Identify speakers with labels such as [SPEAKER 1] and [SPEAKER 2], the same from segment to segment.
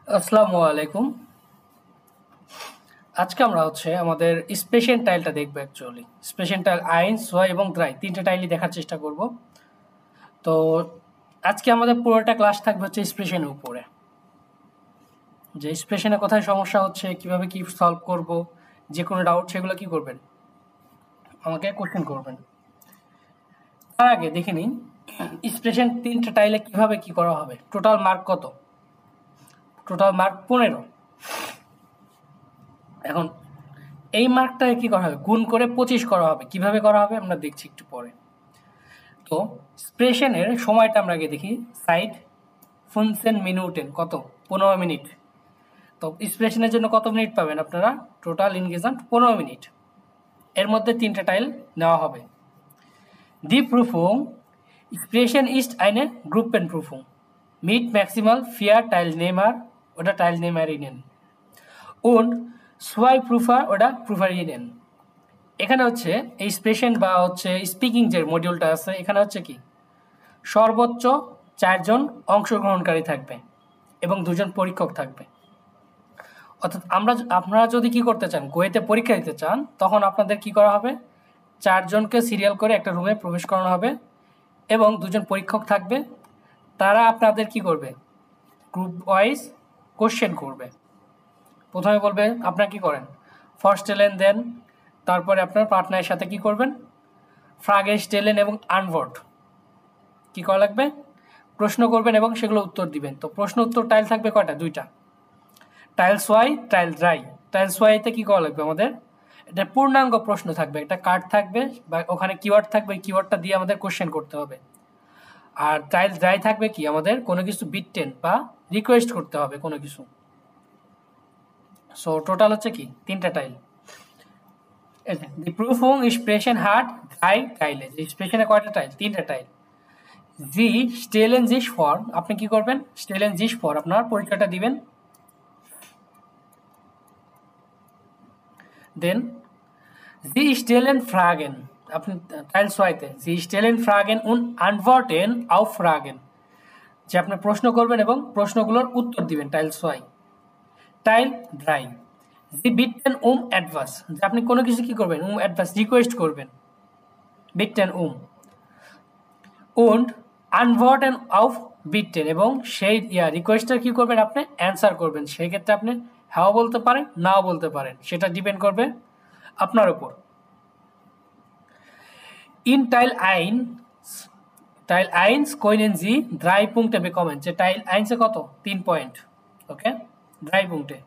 [SPEAKER 1] আসসালামু আলাইকুম। আজকে আমরা আমাদের স্পেশাল টাইলটা দেখবো অ্যাকচুয়ালি। স্পেশাল টাইল আইন, সোয়া এবং দ্রাই ৩ টা টাইলই দেখার চেষ্টা করব। তো আজকে আমাদের পুরোটা ক্লাস থাকবে স্পেশালের উপরে। যে স্পেশালে কোথায় সমস্যা হচ্ছে, কিভাবে কি সলভ করব, যে কোনো ডাউট সেগুলো কি করবেন? আমাকে কোশ্চেন করবেন। তার আগে দেখে নিন স্পেশাল ৩ টা টাইলে কিভাবে কি করা হবে। টোটাল মার্ক কত? Total mark ১৫। এখন এই মার্কটাকে কি করা হবে? গুণ করে ২৫ করা হবে। কিভাবে করা হবে আমরা দেখছি একটু পরে। তো স্প্রেশনের সময়টা আমরা আগে দেখি। সাইড ফুনসেন মিনুটেন কত? ১৫ মিনিট। তো স্প্রেশনের জন্য কত মিনিট পাবেন আপনারা? Total engagement ১৫ minute. এর মধ্যে ৩ টা টাইল নেওয়া হবে। দি প্রুফুং স্প্রেশন ইস্ট আইনে গ্রুপেন প্রুফুং মিট ম্যাক্সিমাল ফিয়ার টাইলনেমার ওটা টাইলনেমারই নেন und zwei Prüfer oder Prüferinnen। এখানে এই স্পেশন বা স্পিকিং যে মডিউলটা আছে, এখানে কি সর্বোচ্চ ৪ জন অংশগ্রহণকারী থাকবে এবং ২ জন পরীক্ষক থাকবে। অর্থাৎ আপনারা যদি কি করতে চান, গোয়েতে পরীক্ষা দিতে চান, তখন আপনাদের কি করা হবে? ৪ জনকে সিরিয়াল করে একটা রুমে প্রবেশ করানো হবে এবং ২ জন পরীক্ষক থাকবে। তারা আপনাদের কি করবে? গ্রুপ ওয়াইজ কোশ্চেন করবে। প্রথমে বলবে আপনারা কি করেন, ফরস্টেলেন দেন, তারপরে আপনার পার্টনারের সাথে কি করবেন? ফ্রাগে স্টেলেন এবং আনভোর্ট কি করা লাগবে? প্রশ্ন করবেন এবং সেগুলো উত্তর দিবেন। তো প্রশ্ন উত্তর টাইল থাকবে কয়টা? ২টা। টাইলস ওয়াই, টাইল ড্রাই। টাইলস ওয়াইতে কি করা লাগবে আমাদের? এটা পূর্ণাঙ্গ প্রশ্ন থাকবে, একটা কার্ড থাকবে বা ওখানে কিওয়ার্ড থাকবে, কিওয়ার্ডটা দিয়ে আমাদের কোশ্চেন করতে হবে। আর টাইল ড্রাই থাকবে কি আমাদের কোনো কিছু বিটটেন বা রিকোয়েস্ট করতে হবে কোনো কিছু। সো টোটাল কি ৩টা টাইল। দি প্রুফুং স্প্রেশন হার্ট ড্রাই টাইলে। স্প্রেশনে কয়টা টাইল? ৩টা টাইল। জি স্টেলেন জিস ফর, আপনি কি করবেন? স্টেলেন জিস ফর আপনার পরীক্ষাটা দিবেন। দেন জি স্টেলেন ফ্রাগেন, আপনি টাইল সোয়াইতে জি স্টেলেন ফ্রাগেন উন আনভার্টেন আউ ফ্রাগেন, যে আপনি প্রশ্ন করবেন এবং প্রশ্নগুলোর উত্তর দিবেন। টাইল সোয়াই। টাইল ড্রাই জি বিটটেন অ্যাডভাস, যে আপনি কোনো কিছু কি করবেন? অ্যাডভাস রিকোয়েস্ট করবেন। বিটটেন und antworten auf bitten, এবং সেই রিকোয়েস্টটা কি করবেন? আপনি অ্যান্সার করবেন। সেই ক্ষেত্রে আপনি হ্যাঁ বলতে পারেন, নাও বলতে পারেন, সেটা ডিপেন্ড করবে আপনার উপর। ইন টাইল আইন্স কইনেন জি ড্রাই পুংটে বেকমেন, যে টাইল আইন্সে কত? ৩ পয়েন্ট। ওকে, ড্রাই পুংটে।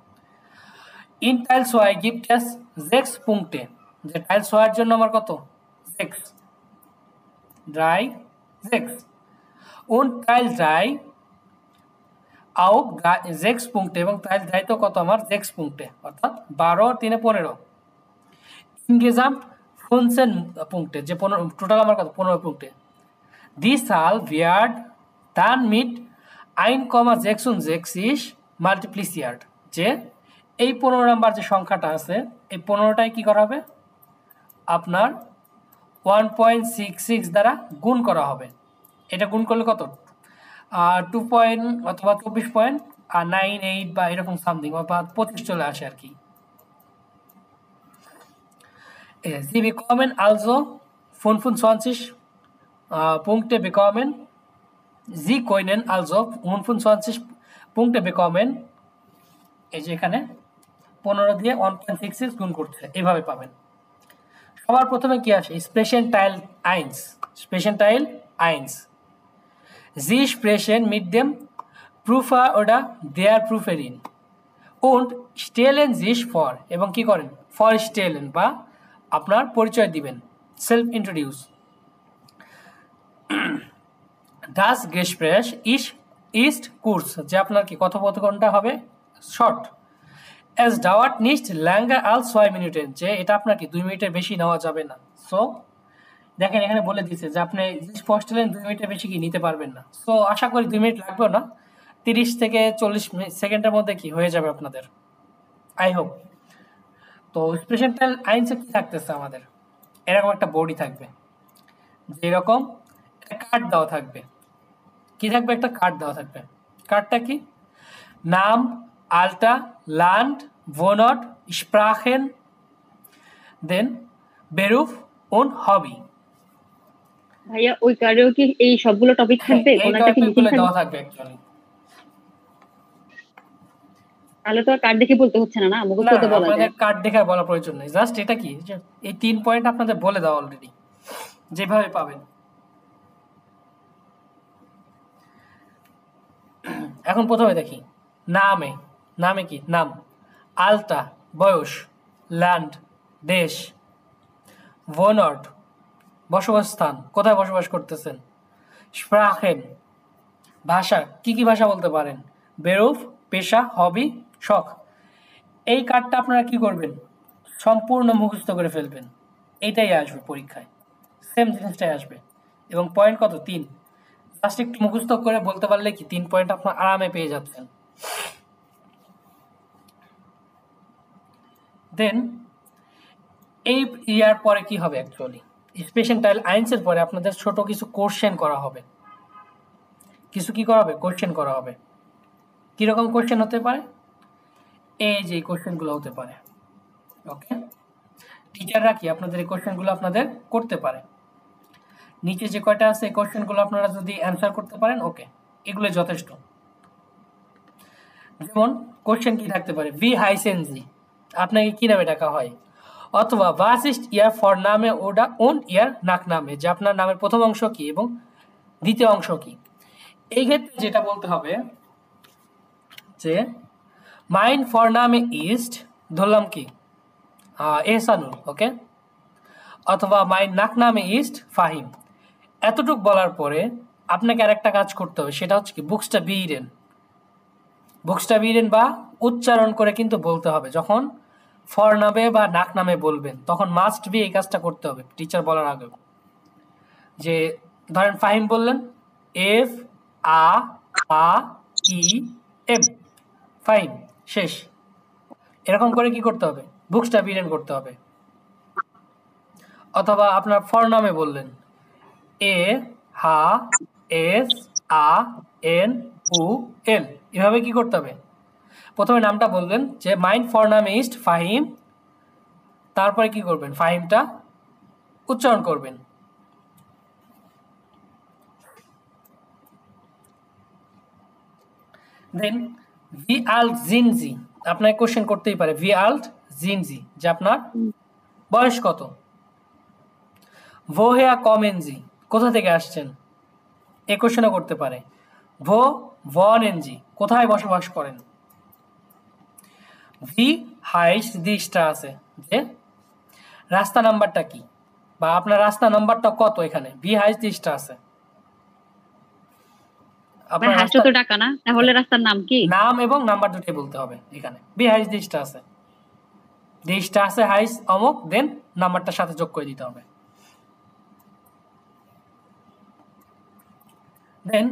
[SPEAKER 1] ইন টাইল সোয়াই গিফট এস 6 পুংটে, যে টাইল সোয়ার জন্য আমার কত? 6 ড্রাই 6। und Teil 3 auch 6 Punkte, এবং Teil 3 তো কত আমার? 6 Punkte, অর্থাৎ 12 আর 3 15। Insgesamt 15 Punkte, যে 15 টোটাল আমার কত? 15 Punkte। Die Zahl wird dann mit 1,66 multipliziert, যে এই 15 নাম্বার যে সংখ্যাটা আছে, এই 15টাই কি করা হবে? আপনার 1.66 দ্বারা গুণ করা হবে। এটা গুণ করলে কত? 2 পয়েন্ট অথবা 24 পয়েন্ট আর 98 বা এরকম সামথিং, অর্থাৎ 25 চলে আসে আর কি। Sie bekommen also 25 Punkte bekommen. Sie können also 25 Punkte bekommen। এই যে এখানে 15 দিয়ে 1.66 গুণ করতে এভাবে পাবেন। সবার প্রথমে কি আসে? স্পেশাল টাইল আইন্স। স্পেশাল টাইল আইন্স Sie sprechen mit dem Prüfer oder der Prüferin und stellen sich vor, এবং কি করেন? vorstellen বা আপনার পরিচয় দিবেন, self introduce. Das Gespräch ist kurz, যে আপনার কি কথোপকথনটা হবে short. Es dauert nicht länger als 2 Minuten, যে এটা আপনার কি 2 মিনিটের বেশি নেওয়া যাবে না। সো দেখেন এখানে বলে দিচ্ছে যে আপনি ফরস্টেলেন 2 মিনিটের বেশি কি নিতে পারবেন না। সো আশা করি 2 মিনিট লাগবে না, 30 থেকে 40 সেকেন্ডের মধ্যে কি হয়ে যাবে আপনাদের, আই হোপ। তো স্পেশাল টাইল আইনসে কি থাকতেছে আমাদের? এরকম একটা বডি থাকবে, যেরকম একটা কার্ড দেওয়া থাকবে। কি থাকবে? একটা কার্ড দেওয়া থাকবে। কার্ডটা কি? নাম, Alter, Land, Wohnort, Sprachen, then Beruf und Hobby.
[SPEAKER 2] ভাইয়া ওই কার্ডেও কি এই সবগুলো টপিক থাকবে?
[SPEAKER 1] এই
[SPEAKER 2] কোনটা কি মিসিং
[SPEAKER 1] টপিকগুলো
[SPEAKER 2] থাকবে?
[SPEAKER 1] দেওয়া থাকবে অ্যাকচুয়ালি।
[SPEAKER 2] তাহলে তো আর কার্ড দেখে বলতে হচ্ছে না, না মুখস্থ
[SPEAKER 1] না
[SPEAKER 2] তো বলা
[SPEAKER 1] আপনাদের
[SPEAKER 2] যায়।
[SPEAKER 1] কার্ড দেখে বলার প্রয়োজন নেই, জাস্ট এটা কি যে এই 3 পয়েন্ট আপনাদের বলে দেওয়া অলরেডি, যেভাবে পাবেন। এখন প্রথমে দেখি নামে, নামে কি নাম, আলটা বয়স, ল্যান্ড দেশ, ভোনর্ট বসবাস স্থান, কোথায় বসবাস করতেছেন, স্প্রাখেন ভাষা, কি কি ভাষা বলতে পারেন, বেরুফ পেশা, হবি শখ। এই কার্ডটা আপনারা কি করবেন, সম্পূর্ণ মুখস্থ করে ফেলবেন, এইটাই আসবে পরীক্ষায়, সেম জিনিসটাই আসবে। এবং পয়েন্ট কত 3, জাস্ট একটু মুখস্থ করে বলতে পারলে কি 3 পয়েন্ট আপনার আরামে পেয়ে যাচ্ছেন। দেন এই ইয়ার পরে কি হবে অ্যাকচুয়ালি, স্পেশাল টাইল আইনসের পরে আপনাদের ছোট কিছু কোশ্চেন করা হবে, কিছু কি করা হবে, কোশ্চেন করা হবে। কিরকম কোশ্চেন হতে পারে, এই যে কোশ্চেনগুলো হতে পারে। ওকে, টিচাররা কি আপনাদের এই কোশ্চেনগুলো আপনাদের করতে পারে, নিচে যে কয়টা আছে এই কোশ্চেনগুলো আপনারা যদি অ্যান্সার করতে পারেন ওকে, এগুলো যথেষ্ট। যেমন কোশ্চেন কি থাকতে পারে, ভি হাইসেনজি আপনাকে কি নামে ডাকা হয়, অথবা was ist ihr Vorname oder und ihr Nachname, যে আপনার নামের প্রথম অংশ কি এবং দ্বিতীয় অংশ কি। এই ক্ষেত্রে যেটা বলতে হবে যে mein Vorname ist, ধরলাম কি এহসানুল, ওকে, অথবা mein Nachname ist ফাহিম। এতটুক বলার পরে আপনাকে আরেকটা কাজ করতে হবে, সেটা হচ্ছে কি বুক্সটাবিরেন, বুক্সটাবিরেন বা উচ্চারণ করে কিন্তু বলতে হবে। যখন ফর নামে বা নাক নামে বলবেন তখন মাস্ট বি এই কাজটা করতে হবে টিচার বলার আগে। যে ধরেন ফাহিম বললেন, এফ আ আ ই এম, ফাহিম শেষ, এরকম করে কি করতে হবে, বুক্সটাবিরেন করতে হবে। অথবা আপনার ফর নামে বললেন, এ হা এস আ এন উ এল, এভাবে কি করতে হবে, প্রথমে নামটা বলবেন যে মাইন ফর নাম ইস্ট ফাহিম, তারপরে কি করবেন, ফাহিমটা উচ্চারণ করবেন। দেন ভি আল্ট জিনজি, আপনাকে কোশ্চেন করতেই পারে, ভি আল্ট জিনজি, যে আপনার বয়স কত, ভোহেয়া কমেনজি, কোথা থেকে আসছেন, এ কোশ্চেনও করতে পারে। ভো ভন এনজি, কোথায় বসবাস করেন। ভি হাইস দিশটা আছে, যে রাস্তা নাম্বারটা কি, বা আপনার রাস্তা নাম্বারটা কত, এখানে ভি হাইস দিশটা আছে। আপনার রাস্তা
[SPEAKER 2] তো টাকা না, তাহলে রাস্তার নাম কি,
[SPEAKER 1] নাম এবং নাম্বার দুটোই বলতে হবে। এখানে ভি হাইস দিশটা আছে, দিশটা আছে হাইস অমুক, দেন নাম্বারটার সাথে যোগ করে দিতে হবে। দেন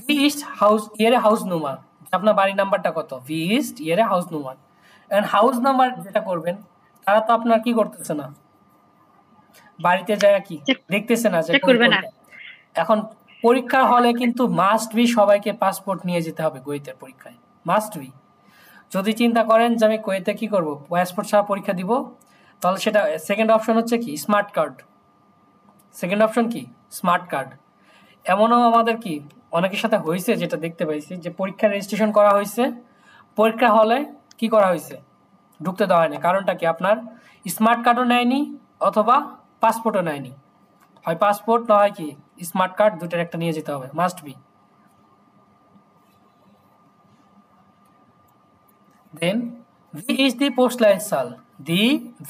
[SPEAKER 1] ভি ইস্ট হাউস ইয়ারে হাউস নুমার, আপনার বাড়ির নাম্বারটা কত, ভি ইস্ট ইয়ারে হাউস নুমার। এন্ড হাউস নাম্বার যেটা করবেন, তারা তো আপনার কি করতেছে না, বাড়িতে যায় কি দেখতেছে না যে
[SPEAKER 2] করবে না।
[SPEAKER 1] এখন পরীক্ষার হলে কিন্তু মাস্ট বি সবাইকে পাসপোর্ট নিয়ে যেতে হবে কুয়েতের পরীক্ষায়, মাস্ট বি। যদি চিন্তা করেন যে আমি কুয়েতে কি করব, পাসপোর্ট ছাড়া পরীক্ষা দিব, তাহলে সেটা সেকেন্ড অপশন হচ্ছে কি স্মার্ট কার্ড, সেকেন্ড অপশন কি স্মার্ট কার্ড। এমনও আমাদের কি অনেকের সাথে হয়েছে, যেটা দেখতে পাইছি, যে পরীক্ষা রেজিস্ট্রেশন করা হয়েছে, পরীক্ষা হলে কি করা হয়েছে, ঢুকতে দেওয়া হয়নি। কারণটা কি, আপনার স্মার্ট কার্ডও নেয়নি অথবা পাসপোর্টও নেয়নি, হয় পাসপোর্ট না হয় কি স্মার্ট কার্ড, দুটোর একটা নিয়ে যেতে হবে, মাস্ট বি। দেন ভি ইজ দি পোস্ট লাইট সাল,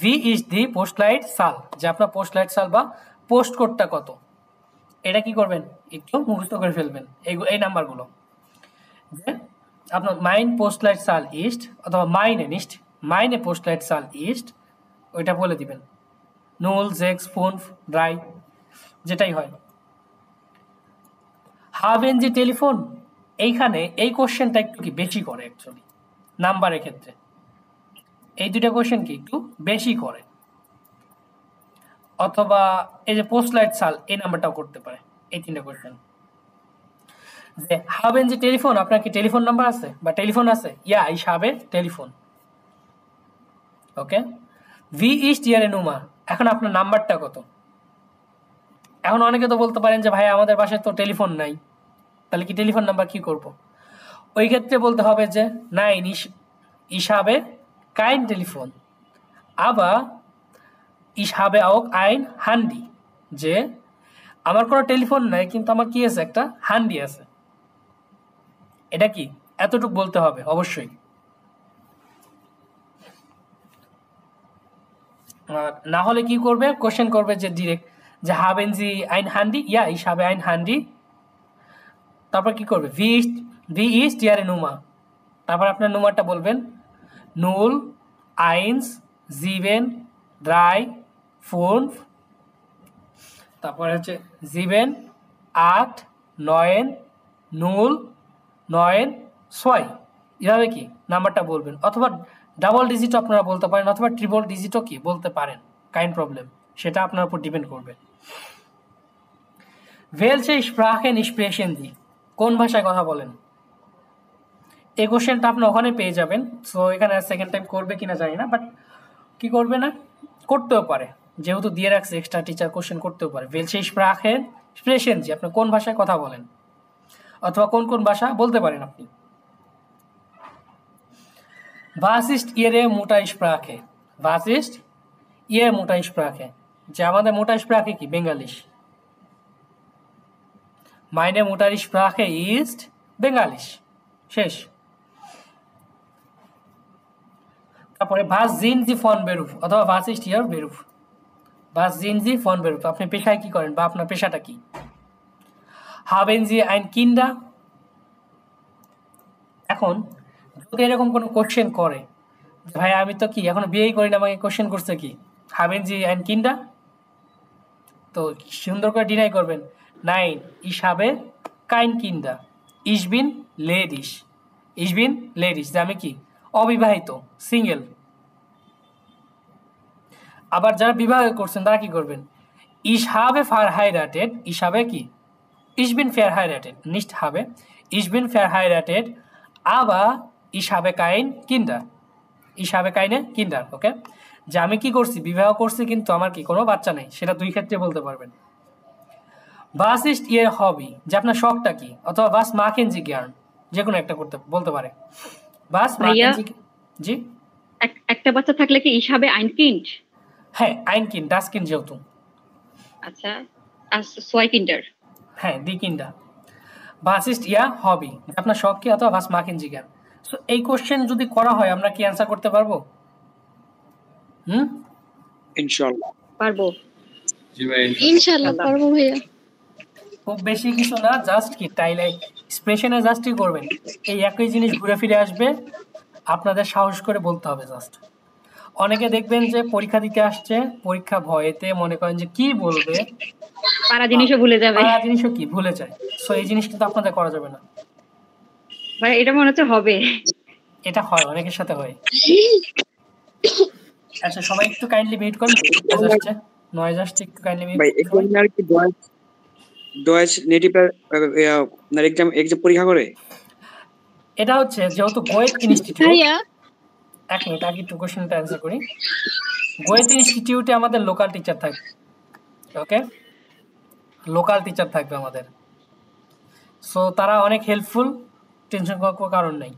[SPEAKER 1] ভি ইজ দি পোস্ট লাইট সাল, যে আপনার পোস্ট লাইট সাল বা পোস্ট কোডটা কত, এটা কি করবেন, একটু মুখস্থ করে ফেলবেন এই নাম্বারগুলো। যে আপনার মাইন পোস্ট লাইট সাল ইস্ট অথবা মাইনে পোস্ট লাইট সাল ইস্ট, ওইটা বলে দিবেন, নোল জেক্স ফোন ড্রাই, যেটাই হয়। হাভেন যে টেলিফোন, এইখানে এই কোশ্চেনটা একটু কি বেশি করে অ্যাকচুয়ালি নাম্বারের ক্ষেত্রে, এই দুটা কোশ্চেন কি একটু বেশি করে। অথবা এই যে পোস্ট লাইট সাল, এই নাম্বারটাও করতে পারে, এই তিনটা কোশ্চেন। যে haben Sie টেলিফোন, আপনার কি টেলিফোন নাম্বার আছে বা টেলিফোন আছে? Ja, ich habe টেলিফোন। Okay, wie ist Ihre Nummer? এখন আপনার নাম্বারটা কত? এখন অনেকে তো বলতে পারেন যে ভাই আমাদের বাসায় তো টেলিফোন নাই, তাহলে কি টেলিফোন নাম্বার কি করব? ওই ক্ষেত্রে বলতে হবে যে nein, ich habe kein Telefon, aber ich habe auch ein Handy, যে আমার কোনো টেলিফোন নাই কিন্তু আমার কি আছে, একটা হান্ডি আছে। এটা কি এতটুকু বলতে হবে অবশ্যই। না হলে কি করবে, কোশ্চেন করবে যে ডিরেক্ট যে haben Sie ein Handy? Ja, ich habe ein Handy। তারপর কি করবে, wie ist Ihre Nummer? তারপর আপনার নাম্বারটা বলবেন 0 1 7 3 4, তারপর হচ্ছে 7 8 9 0 9 6, এভাবে কি নাম্বারটা বলবেন। অথবা ডাবল ডিজিটও আপনারা বলতে পারেন, অথবা ট্রিপল ডিজিটও কি বলতে পারেন, কাইন প্রবলেম, সেটা আপনার উপর ডিপেন্ড করবে। welche Sprachen sprechen Sie? কোন ভাষায় কথা বলেন? এই কোশ্চেনটা আপনি ওখানে পেয়ে যাবেন। সো এখানে সেকেন্ড টাইম করবে কিনা জানি না, বাট কি করবে না, করতেও পারে, যেহেতু দিয়ে রাখছে এক্সট্রা টিচার কোশ্চেন করতেও পারে। welche Sprachen sprechen Sie? আপনি কোন ভাষায় কথা বলেন, অথবা কোন কোন ভাষা বলতে পারেন আপনি। was ist Ihre Muttersprache? was ist Ihre Muttersprache? যে আমাদের Muttersprache কি, বেঙ্গালিশ। meine Muttersprache ist বেঙ্গালিশ, শেষ। তারপরে was sind Sie von Beruf, অথবা was ist Ihr Beruf? was sind Sie von Beruf? আপনি পেশায় কি করেন বা আপনার পেশাটা কি? haben Sie ein Kinder? এখন যদি এরকম কোনো কোশ্চেন করে, ভাই আমি তো কি এখনো বিয়েই করি না, আমাকে কোশ্চেন করছে কি haben Sie ein Kinder? তো সুন্দর করে ডিনাই করবেন, nein, ich habe kein Kinder, ich bin ledig, ich bin ledig, যে আমি কি অবিবাহিত, সিঙ্গেল। আবার যারা বিবাহ করছেন তারা কি করবেন, ich habe verheiratet, ich habe কি ich bin verheiratet, nicht habe, ich bin verheiratet, aber ich habe kein Kinder, ich habe keine Kinder, ওকে, যে আমি কি করছি, বিবাহ করছি কিন্তু আমার কি কোনো বাচ্চা নেই, সেটা দুই ক্ষেত্রে বলতে পারবেন। was ist Ihr Hobby? যে আপনার শখটা কি, অথবা was machen Sie gern, যে কোনো একটা করতে বলতে পারে। was
[SPEAKER 2] ভাইয়া,
[SPEAKER 1] machen Sie, জি
[SPEAKER 2] একটা বাচ্চা থাকলে কি ich habe ein Kind?
[SPEAKER 1] হ্যাঁ, ein Kind, das Kind যেহেতু,
[SPEAKER 2] আচ্ছা, zwei Kinder।
[SPEAKER 1] হ্যাঁ, die Kinder। was ist Ihr Hobby? আপনার শখ কি, অথবা was machen Sie gern? So এই কোশ্চেন যদি করা হয় আমরা কি অ্যান্সার করতে পারবো?
[SPEAKER 3] ইনশাআল্লাহ
[SPEAKER 2] পারবো।
[SPEAKER 3] জি ভাই
[SPEAKER 4] ইনশাআল্লাহ পারবো ভাইয়া।
[SPEAKER 1] খুব বেশি কিছু না, জাস্ট কি টাইলে এক্সপ্রেশনে জাস্টই করবেন, এই একই জিনিস ঘুরে ফিরে আসবে, আপনাদের সাহস করে বলতে হবে জাস্ট। অনেকে দেখবেন যে পরীক্ষা দিতে আসছে, পরীক্ষা ভয়েতে মনে করেন যে কি বলবে,
[SPEAKER 2] পারা জিনিসও ভুলে যাবে।
[SPEAKER 1] পারা জিনিসও কি ভুলে যায়। সো এই জিনিস কিন্তু আপনাদের করা যাবে না।
[SPEAKER 2] ভাই এটা মনে হচ্ছে হবে।
[SPEAKER 1] এটা হয়, অনেকের সাথে হয়। আচ্ছা সবাই একটু কাইন্ডলি মিউট করুন, নয়েজ আসছে, নয়েজ আসছে, একটু কাইন্ডলি মিউট
[SPEAKER 3] ভাই
[SPEAKER 1] করুন।
[SPEAKER 3] এক্সামিনার কি ডয়েচ নেটিভ এক্সাম পরীক্ষা করে?
[SPEAKER 1] এটা হচ্ছে যেহেতু গোয়েত ইনস্টিটিউট,
[SPEAKER 4] ভাইয়া
[SPEAKER 1] এক মিনিট আগে একটু কোশ্চেনটা অ্যান্সার করি। গোয়েত ইনস্টিটিউটে আমাদের লোকাল টিচার থাকবে, ওকে, লোকাল টিচার থাকবে আমাদের। সো তারা অনেক হেল্পফুল, টেনশন করার কারণ নেই।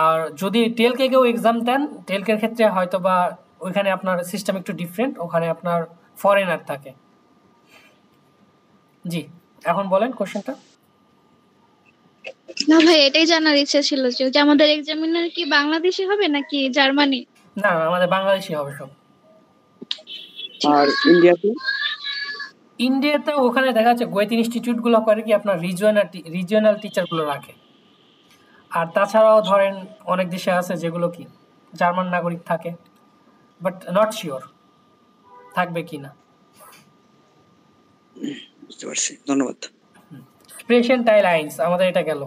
[SPEAKER 1] আর যদি টেলকে কেউ এক্সাম দেন, টেলকের ক্ষেত্রে হয়তো বা ওইখানে আপনার সিস্টেম একটু ডিফারেন্ট, ওখানে আপনার ফরেনার থাকে। জি, এখন বলেন কোশ্চেনটা।
[SPEAKER 4] না ভাই, এটাই জানার ইচ্ছা ছিল যে আমাদের এক্সামিনার কি বাংলাদেশি হবে নাকি জার্মানি?
[SPEAKER 1] না না, আমাদের বাংলাদেশি হবে সব।
[SPEAKER 3] আর ইন্ডিয়াতে?
[SPEAKER 1] ইন্ডিয়াতে ওখানে দেখা যাচ্ছে গোয়েত ইনস্টিটিউটগুলো করে কি আপনার রিজিওনাল টিচারগুলো রাখে। আর তাছাড়াও ধরেন অনেক দেশে আছে যেগুলো কি জার্মান নাগরিক থাকে, বাট নট শিওর থাকবে কি না।
[SPEAKER 3] বুঝতে পারছি, ধন্যবাদ।
[SPEAKER 1] স্প্রেশন টাইল আইন্স আমাদের এটা গেল,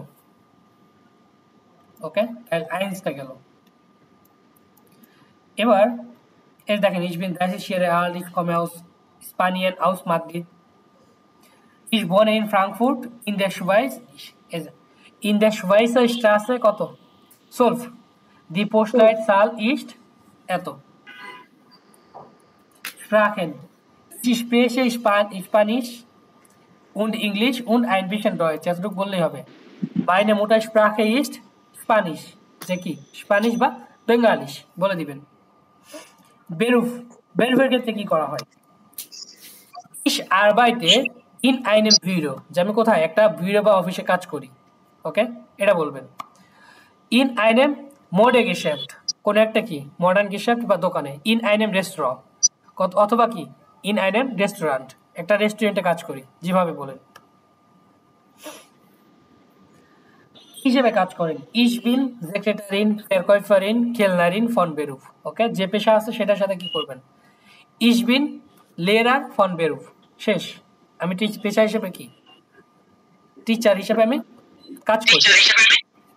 [SPEAKER 1] ওকে, টাইল আইন্সটা গেল। এবার এর দেখেন ich bin 30 Jahre alt, ich komme aus Spanien, aus Madrid. Is born in Frankfurt in der Schweizer Straße কত 12 die Postleitzahl ist এত Sprachen ich spreche Spanisch und Englisch und ein bisschen Deutsch এতটুকু বললেই হবে meine Muttersprache ist Spanish যে কি Spanish বা বেঙ্গালিশ বলে দিবেন বেরুফের ক্ষেত্রে কি করা হয় Ich arbeite in einem Büro যে আমি কোথায় একটা বিউরো বা অফিসে কাজ করি ওকে এটা বলবেন in einem Modegeschäft কোন একটা কি মডার্ন গেশাফট বা দোকানে in einem Restaurant অথবা কি in einem Restaurant একটা রেস্টুরেন্টে কাজ করি যেভাবে বলেন হিসেবে কাজ করেন ich bin Sekretärin Verkäuferin Kellnerin von Beruf ওকে যে পেশা আছে সেটার সাথে কি করবেন ich bin Lehrer von Beruf শেষ আমি পেশা হিসেবে কি টিচার হিসেবে আমি কাজ করি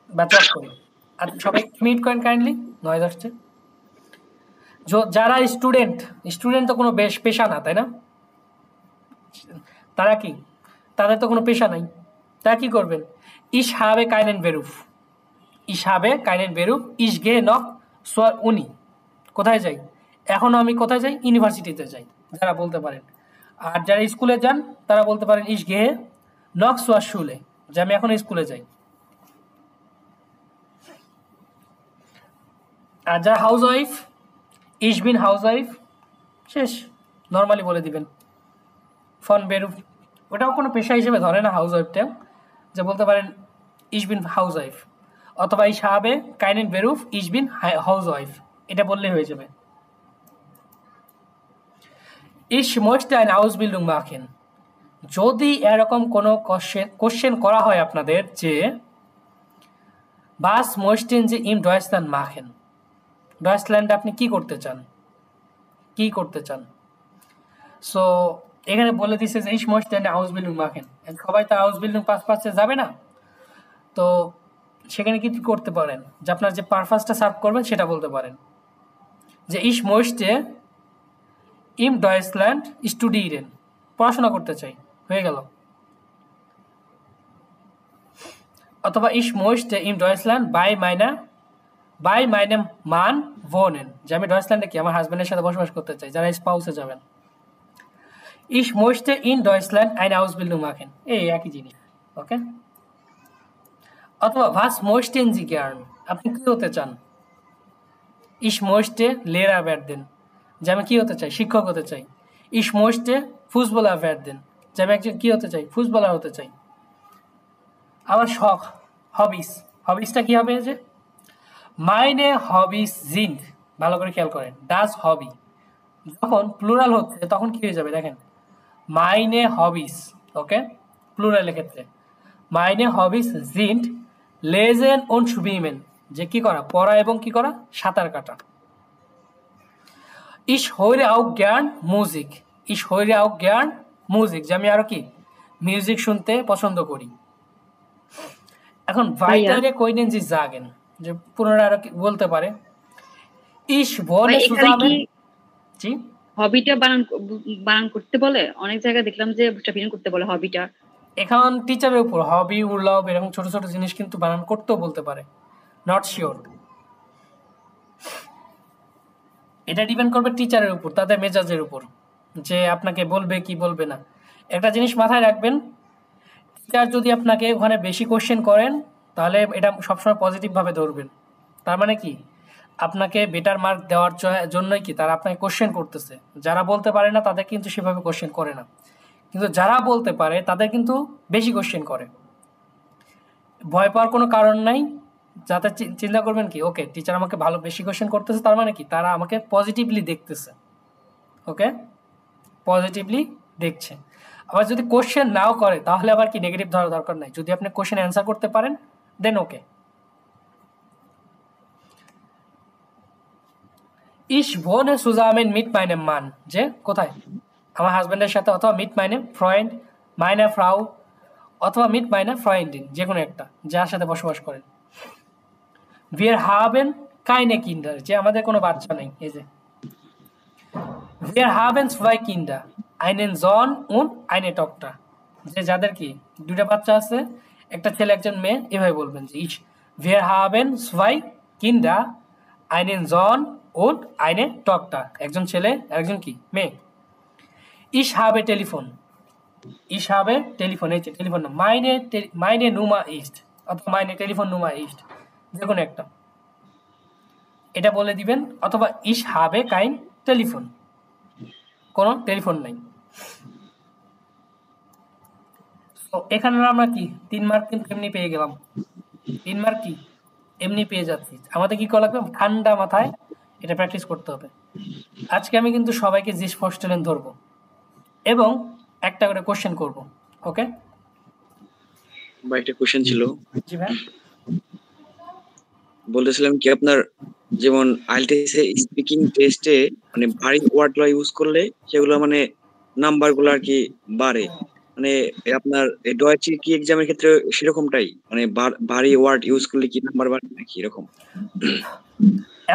[SPEAKER 1] বা জব করি আর সবাই মিট করেন কাইন্ডলি নয়েজ আসছে যারা স্টুডেন্ট তো কোনো পেশা না তাই না তারা কি তাদের তো কোনো পেশা নাই তারা কি করবেন ich habe keinen Beruf ich gehe noch zur Uni কোথায় যাই এখন আমি কোথায় যাই ইউনিভার্সিটিতে যাই যারা বলতে পারেন আর যারা স্কুলে যান তারা বলতে পারেন ich gehe noch zur Schule যে আমি এখন স্কুলে যাই আর যারা হাউসওয়াইফ ich bin Hauswife শেষ নরমালি বলে দিবেন von Beruf ওটাও কোনো পেশা হিসেবে ধরে না হাউসওয়াইফটা যে বলতে পারেন ich bin Hauswife অথবা ich habe keinen Beruf ich bin Hauswife এটা বললে হয়ে যাবে ich möchte eine Ausbildung machen যদি এরকম কোনো কোশ্চেন করা হয় আপনাদের যে was möchten Sie in Deutschland machen ডয়েচল্যান্ডে আপনি কি করতে চান সো এখানে বলে দিছে যে ich möchte eine Ausbildung machen সবাই তো Ausbildung পারপাসে যাবে না তো সেখানে কি করতে পারেন যে আপনার যে পারপাসটা সার্ভ করবেন সেটা বলতে পারেন যে ich möchte in Deutschland studieren পড়াশোনা করতে চাই হয়ে গেল অথবা ich möchte in Deutschland bei meinem Mann wohnen যে আমি ডয়েচল্যান্ডে কি আমার হাজবেন্ডের সাথে বসবাস করতে চাই যারা স্পাউসে যাবেন ich möchte in Deutschland eine Ausbildung machen এই একই জিনিস ওকে অথবা was möchten Sie gern আপনি কি হতে চান ich möchte Lehrer werden যে আমি কি হতে চাই শিক্ষক হতে চাই ich möchte Fußballer werden যে আমি একজন কি হতে চাই ফুটবলার হতে চাই আমার শখ হবিসটা কি হবে যে meine Hobbys sind ভালো করে খেয়াল করেন das Hobby যখন প্লুরাল হচ্ছে তখন কি হয়ে যাবে দেখেন meine Hobbys ওকে প্লুরালের ক্ষেত্রে meine Hobbys sind lesen und schwimmen যে কি করা পড়া এবং কি করা সাঁতার কাটা ich höre auch gern Musik যে আমি আরো কি মিউজিক শুনতে পছন্দ করি এখন weitere können Sie sagen যে পুনরায় আরো বলতে পারে ich wohne zusammen জি
[SPEAKER 2] হবিটা বানান করতে বলে অনেক জায়গায় দেখলাম যে ট্রাফিকিং করতে বলে হবিটা
[SPEAKER 1] এখন টিচারের উপর হবি উর্লভ এরকম ছোট ছোট জিনিস কিন্তু বানান করতেও বলতে পারে নট শিওর এটা ডিপেন্ড করবে টিচারের উপর তাদের মেজাজের উপর যে আপনাকে বলবে কি বলবে না একটা জিনিস মাথায় রাখবেন টিচার যদি আপনাকে ওখানে বেশি কোশ্চেন করেন তাহলে এটা সবসময় পজিটিভ ভাবে ধরবেন তার মানে কি আপনাকে বেটার মার্ক দেওয়ার জন্যই কি তারা আপনাকে কোশ্চেন করতেছে যারা বলতে পারে না তাদের কিন্তু সেভাবে কোশ্চেন করে না কিন্তু যারা বলতে পারে তাদের কিন্তু বেশি কোশ্চেন করে ভয় পাওয়ার কোনো কারণ নাই যাতে চিন্তা করবেন কি ওকে টিচার আমাকে ভালো বেশি কোশ্চেন করতেছে তার মানে কি তারা আমাকে পজিটিভলি দেখতেছে ওকে পজিটিভলি দেখছে আবার যদি কোশ্চেন নাও করে তাহলে আবার কি নেগেটিভ ধরার দরকার নাই যদি আপনি কোশ্চেন অ্যান্সার করতে পারেন দেন ওকে ich wohne zusammen mit meinem Mann যে কোথায় আমার হাজবেন্ডের সাথে অথবা mit meinem Freund meiner Frau অথবা mit meiner Freundin যে কোনো একটা যার সাথে বসবাস করেন wir haben keine Kinder যে আমাদের কোনো বাচ্চা নেই এই যে wir haben 2 Kinder einen Sohn und eine Tochter যে যাদের কি দুইটা বাচ্চা আছে, একটা ছেলে একজন মেয়ে, এভাবে বলবেন যে ich wir haben zwei Kinder, einen Sohn und eine Tochter, একজন ছেলে একজন কি মেয়ে। ich habe Telefon, ich habe Telefon, এই যে টেলিফোন, meine Nummer ist অথবা meine Telefonnummer ist, যে কোনো একটা এটা বলে দিবেন। অথবা ich habe kein Telefon, কোনো টেলিফোন নাই। তো এখানে আমরা কি 3 মার্ক কিন্তু এমনি পেয়ে গেলাম, 3 মার্ক কি এমনি পেয়ে যাচ্ছি। আমাদের কি করা লাগবে, ঠান্ডা মাথায় এটা প্র্যাকটিস করতে হবে। আজকে আমি কিন্তু সবাইকে জিস ফস্টেলেন ধরবো এবং একটা করে কোশ্চেন করব, ওকে?
[SPEAKER 3] ভাই একটা কোশ্চেন ছিল,
[SPEAKER 1] জি ভাই।
[SPEAKER 3] বলতেছিলাম কি আপনার যেমন আইএলটিএস এ স্পিকিং টেস্টে মানে ভারী ওয়ার্ডগুলো ইউজ করলে সেগুলো মানে নাম্বার গুলো আর কি বাড়ে, মানে আপনার ডয়েচে কি এক্সামের ক্ষেত্রে সেরকমটাই, মানে ভারী ওয়ার্ড ইউজ করলে কি নাম্বার বাড়ে নাকি এরকম?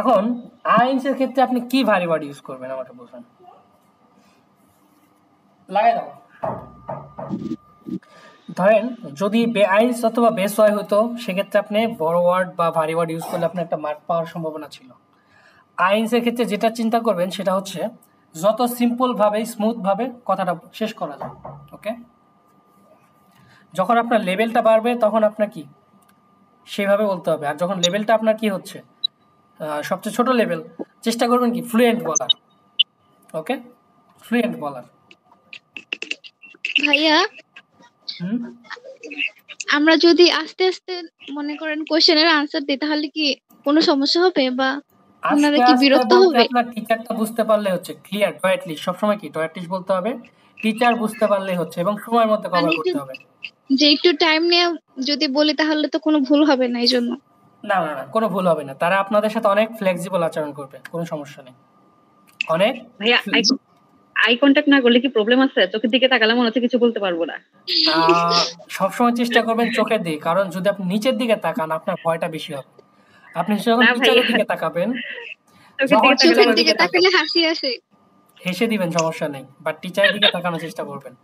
[SPEAKER 1] এখন আইএলটিএস এর ক্ষেত্রে আপনি কি ভারী ওয়ার্ড ইউজ করবেন আমাকে বলুন, লাগাই দাও। ধরেন যদি বেআইনস অথবা বেসওয়াই হতো, সেক্ষেত্রে আপনি বড় ওয়ার্ড বা ভারী ওয়ার্ড ইউজ করলে আপনার একটা মার্ক পাওয়ার সম্ভাবনা ছিল। আইএনসের ক্ষেত্রে যেটা চিন্তা করবেন সেটা হচ্ছে যত সিম্পল ভাবে স্মুথ ভাবে কথাটা শেষ করা যায়, ওকে? যখন আপনার লেভেলটা বাড়বে তখন আপনার কি সেভাবে বলতে হবে। আর যখন লেভেলটা আপনার কি হচ্ছে সবচেয়ে ছোট লেভেল, চেষ্টা করবেন কি ফ্লুয়েন্ট বলার, ওকে? ফ্লুয়েন্ট বলার।
[SPEAKER 4] ভাইয়া
[SPEAKER 1] হুম,
[SPEAKER 4] আমরা যদি আস্তে আস্তে মনে করেন কোশ্চেনের আনসার দিই তাহলে কি কোনো সমস্যা হবে বা ওনারা
[SPEAKER 1] আস্তে
[SPEAKER 4] কি
[SPEAKER 1] আস্তে
[SPEAKER 4] বিরক্ত
[SPEAKER 1] বলতে
[SPEAKER 4] হবে?
[SPEAKER 1] আপনার টিচারটা বুঝতে পারলে হচ্ছে, ক্লিয়ার ডয়েটলি সবসময় কি ডয়েটলি বলতে হবে, টিচার বুঝতে পারলে হচ্ছে এবং সময়ের মধ্যে কভার
[SPEAKER 4] মানে
[SPEAKER 1] করতে হবে।
[SPEAKER 4] যে একটু টাইম নিয়ে যদি বলি তাহলে তো কোনো ভুল হবে না, এই জন্য।
[SPEAKER 1] না না না, কোনো ভুল হবে না, তারা আপনাদের সাথে অনেক ফ্লেক্সিবল আচরণ করবে, কোনো সমস্যা নেই, অনেক।
[SPEAKER 2] ভাইয়া আই কন্টাক্ট না করলে কি প্রবলেম আছে? চোখের দিকে তাকালে মনে হচ্ছে কিছু বলতে পারবো না।
[SPEAKER 1] সবসময় চেষ্টা করবেন চোখের দিকে, কারণ যদি আপনি নিচের দিকে তাকান আপনার ভয়টা বেশি হবে। আপনি যখন
[SPEAKER 2] না
[SPEAKER 1] টিচারের
[SPEAKER 2] ভাইয়া,
[SPEAKER 1] দিকে তাকাবেন,
[SPEAKER 2] চোখের
[SPEAKER 1] যখন
[SPEAKER 2] দিকে তাকালে
[SPEAKER 4] চোখের
[SPEAKER 1] টিচারের
[SPEAKER 4] দিকে
[SPEAKER 1] দিকে তাকাবেন
[SPEAKER 4] তাকালে হাসি আসে।
[SPEAKER 1] হেসে দিবেন, সমস্যা নেই, বাট টিচারের দিকে তাকানোর চেষ্টা করবেন।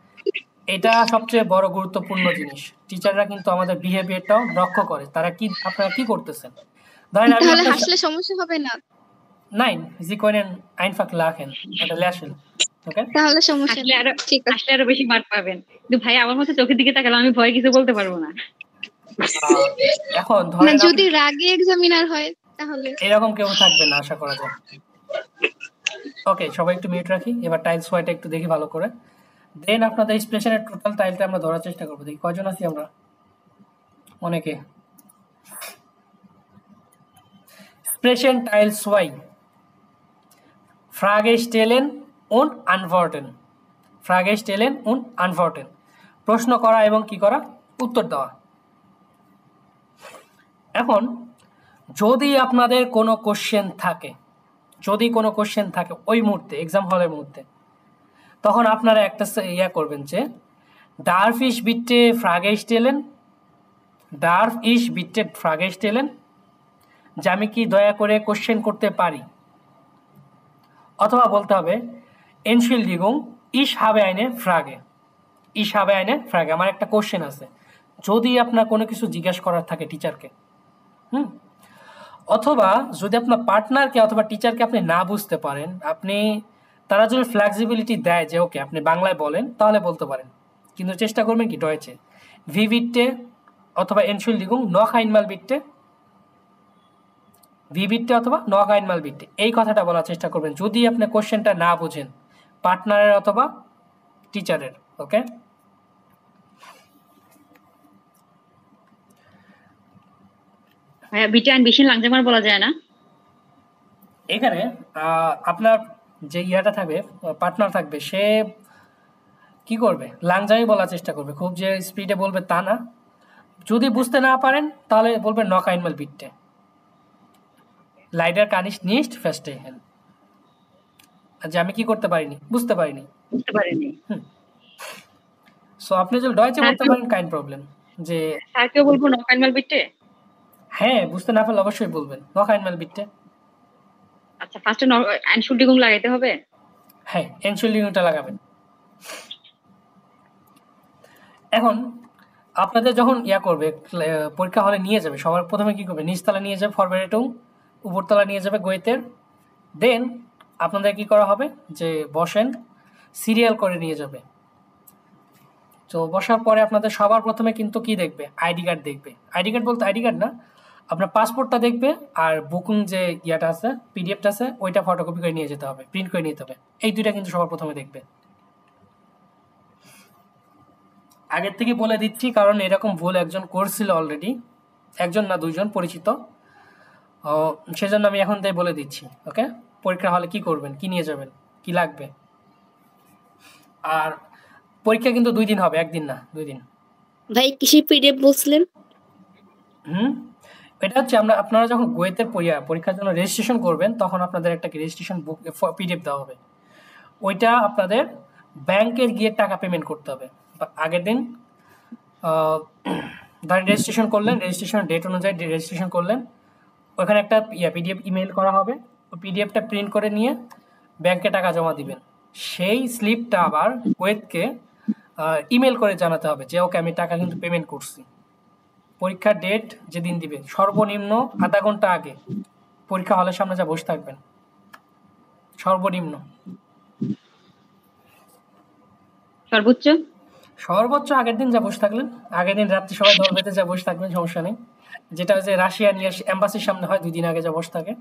[SPEAKER 1] এটা সবচেয়ে বড় গুরুত্বপূর্ণ জিনিস। টিচাররা কিন্তু আমাদের বিহেভিয়ারটাও লক্ষ্য করে, তারা কি আপনারা কি করতেছেন। ধরেন আমি
[SPEAKER 4] তাহলে
[SPEAKER 1] আপনার
[SPEAKER 4] হাসলে সমস্যা হবে না,
[SPEAKER 1] nein, Sie können einfach lachen oder lächeln, okay?
[SPEAKER 4] তাহলে সমস্যা
[SPEAKER 2] আসলে
[SPEAKER 4] নেই,
[SPEAKER 2] আরো
[SPEAKER 4] ঠিক আছে।
[SPEAKER 2] আসলে আরো বেশি মার্ক পাবেন। কিন্তু ভাই আমার মতো চোখের দিকে তাকালে আমি ভয় কিছু বলতে পারবো না।
[SPEAKER 1] আহ, এখন
[SPEAKER 4] না
[SPEAKER 1] ধরেন
[SPEAKER 4] যদি রাগে এক্সামিনার হয় তাহলে
[SPEAKER 1] এরকম কেউ থাকবে না আশা করা যায়। ওকে, সবাই একটু মিউট রাখি। এবার টাইলস ওয়াইটা একটু দেখি ভালো করে। দেন আপনাদের এক্সপ্রেশনের টোটাল টাইলটা আমরা ধরার চেষ্টা করবো। দেখি কয়জন আছি আমরা, অনেকে। Expression Teil 2. Frage stellen und antworten. Frage stellen und antworten. প্রশ্ন করা এবং কি করা, উত্তর দেওয়া। এখন যদি আপনাদের কোনো কোশ্চেন থাকে, ওই মুহূর্তে এক্সাম হলের মুহূর্তে, তখন আপনারা একটা ইয়া করবেন যে darf ich bitte Frage stellen, যে আমি কি দয়া করে কোশ্চেন করতে পারি। অথবা বলতে হবে Entschuldigung, ich habe eine Frage, আমার একটা কোশ্চেন আছে। যদি আপনার কোনো কিছু জিজ্ঞেস করার থাকে টিচারকে, অথবা যদি আপনার পার্টনারকে অথবা টিচারকে আপনি না বুঝতে পারেন, তারা যদি ফ্লেক্সিবিলিটি দেয় যে ওকে আপনি বাংলায় বলেন, তাহলে বলতে পারেন। কিন্তু চেষ্টা করবেন কি ডয়েচে, ভি বিটে অথবা Entschuldigung, noch einmal bitte, V বিটে অথবা noch einmal bitte, এই কথাটা বলার চেষ্টা করবেন যদি আপনি কোশ্চেনটা না বুঝেন পার্টনারের অথবা টিচারের, ওকে?
[SPEAKER 2] ভাইয়া বিটা অ্যান্ড বেশি লাংজামার বলা যায় না?
[SPEAKER 1] এখানে আপনার যে ইয়াটা থাকবে, পার্টনার থাকবে, সে কি করবে, লাংজামি বলার চেষ্টা করবে, খুব যে স্পিডে বলবে তা না। যদি বুঝতে না পারেন তাহলে বলবে noch einmal bitte, leider kann ich nicht verstehen, যে আমি কি করতে পারিনি, বুঝতে পারিনি। সো আপনি যদি ডয়েচে বলতে পারেন কাইন প্রবলেম, যে
[SPEAKER 2] স্যারকেও বলবো নক অ্যান্ড বিটে।
[SPEAKER 1] হ্যাঁ, বুঝতে না পারলে অবশ্যই বলবেন noch einmal bitte।
[SPEAKER 2] আচ্ছা, ফার্স্টে Entschuldigung লাগাইতে হবে?
[SPEAKER 1] হ্যাঁ, Entschuldigungটা লাগাবেন। এখন আপনাদের যখন করবে পরীক্ষা হলে নিয়ে যাবে, সবার প্রথমে কি করবে, নিচতলা নিয়ে যাবে ফরম্যাটং, উপরতলা নিয়ে যাবে গোয়েতের। দেন আপনাদের কি করা হবে, যে বসেন সিরিয়াল করে নিয়ে যাবে। তো বসার পরে আপনাদের সবার প্রথমে কিন্তু কি দেখবে, আইডি কার্ড দেখবে। আইডি কার্ড বলতে আইডি কার্ড না, আপনার পাসপোর্টটা দেখবে, আর বুকিং যে ইয়াটা আছে পিডিএফটা আছে ওইটা ফটোকপি করে নিয়ে যেতে হবে, প্রিন্ট করে নিতে হবে। এই দুইটা কিন্তু সবার প্রথমে দেখবে। আগের থেকে বলে দিচ্ছি, কারণ এরকম ভুল একজন করছিল অলরেডি, একজন না দুইজন পরিচিত, সেজন্য আমি এখন তাই বলে দিচ্ছি। ওকে, পরীক্ষা হলে কি করবেন, কি নিয়ে যাবেন, কি লাগবে। আর পরীক্ষা কিন্তু 2 দিন হবে, 1 দিন না, 2 দিন।
[SPEAKER 5] ভাই কিসের পিডিএফ বলছিলেন?
[SPEAKER 1] এটা হচ্ছে আপনারা যখন গোয়েতের পরীক্ষার জন্য রেজিস্ট্রেশন করবেন, তখন আপনাদের একটা রেজিস্ট্রেশন বুক পিডিএফ দেওয়া হবে। ওইটা আপনাদের ব্যাংকে গিয়ে টাকা পেমেন্ট করতে হবে। আগের দিন ধরেন রেজিস্ট্রেশন করলেন, রেজিস্ট্রেশন ডেট অনুযায়ী রেজিস্ট্রেশন করলেন, ওখানে একটা পিডিএফ ইমেল করা হবে। ওই পিডিএফটা প্রিন্ট করে নিয়ে ব্যাংকে টাকা জমা দিবেন। সেই স্লিপটা আবার কোয়েতকে ইমেল করে জানাতে হবে যে ওকে আমি টাকা কিন্তু পেমেন্ট করছি। পরীক্ষার ডেট যেদিন দিবে সর্বনিম্ন আধা ঘন্টা আগে পরীক্ষা হলের সামনে যা বসে থাকবেন, সর্বনিম্ন। সর্বোচ্চ আগের দিন যা বসে থাকলেন, আগের দিন রাত্রি সবাই দল বেঁধে যা বসে থাকবেন, সমস্যা নেই। যেটা যে রাশিয়ান এম্বাসির সামনে হয় 2 দিন আগে যা বসে থাকে,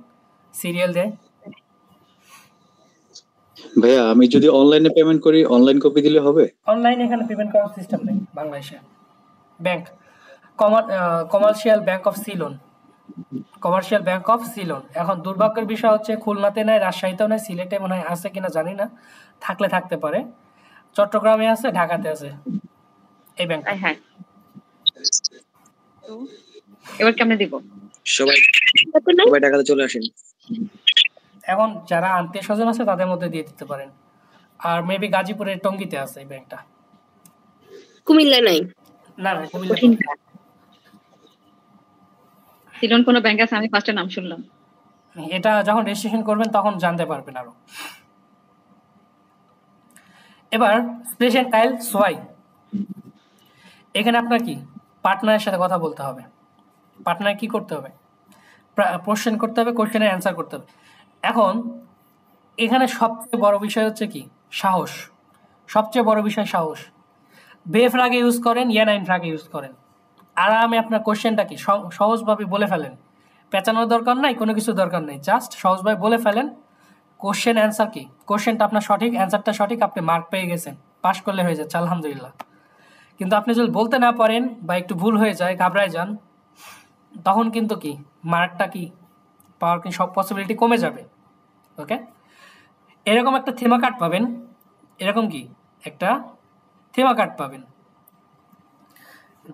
[SPEAKER 1] সিরিয়াল দেয়।
[SPEAKER 6] ভাইয়া আমি যদি অনলাইনে পেমেন্ট করি, অনলাইন কপি দিলে হবে?
[SPEAKER 1] অনলাইনে এখানে পেমেন্ট করার সিস্টেম নেই বাংলাদেশে। Bank commercial bank of Ceylon, commercial bank of Ceylon. এখন দুর্ভাগ্যের বিষয় হচ্ছে খুলনাতে নাই, রাজশাহীতেও নাই, সিলেটে মনে হয় আছে কিনা জানি না, থাকলে থাকতে পারে, চট্টগ্রামে আছে, ঢাকাতে আছে এই ব্যাংক।
[SPEAKER 2] হ্যাঁ, এবার কেমনে দিব?
[SPEAKER 3] সবাই টাকাতে চলে আসেন।
[SPEAKER 1] এখন যারা আত্মীয় স্বজন আছে তাদের মধ্যে দিয়ে দিতে পারেন। আর মেবি গাজীপুরের টঙ্গীতে আছে এই ব্যাংকটা,
[SPEAKER 5] কুমিল্লা নাই।
[SPEAKER 1] না না কুমিল্লা।
[SPEAKER 2] সিলন কোন ব্যাংক আছে? আমি ফার্স্টে নাম শুনলাম।
[SPEAKER 1] এটা যখন রেজিস্ট্রেশন করবেন তখন জানতে পারবেন আরো। এবার স্পেশাল টাইল সোয়াই, এখানে আপনার কি পার্টনারের সাথে কথা বলতে হবে। পার্টনার কি করতে হবে, কোশ্চেন করতে হবে, কোশ্চেনের অ্যান্সার করতে হবে। এখন এখানে সবচেয়ে বড় বিষয় হচ্ছে কি, সাহস। সবচেয়ে বড় বিষয় সাহস। বে ফ্রাগে ইউজ করেন, নাইন ফ্রাগে ইউজ করেন, আরামে আপনার কোশ্চেনটা কি সহজভাবে বলে ফেলেন। পেঁচানোর দরকার নাই, কোনো কিছু দরকার নেই, জাস্ট সহজভাবে বলে ফেলেন। কোশ্চেন অ্যান্সার কি, কোশ্চেনটা আপনার সঠিক, অ্যান্সারটা সঠিক, আপনি মার্ক পেয়ে গেছেন, পাস করলে হয়ে যাচ্ছে আলহামদুলিল্লাহ। কিন্তু আপনি যদি বলতে না পারেন বা একটু ভুল হয়ে যায়, ঘাবড়ায় যান, তখন কিন্তু কি মার্কটা কি পাওয়ার কি সব পসিবিলিটি কমে যাবে। ওকে, এরকম একটা থেমা কার্ড পাবেন, এরকম কি একটা থেমা কার্ড পাবেন,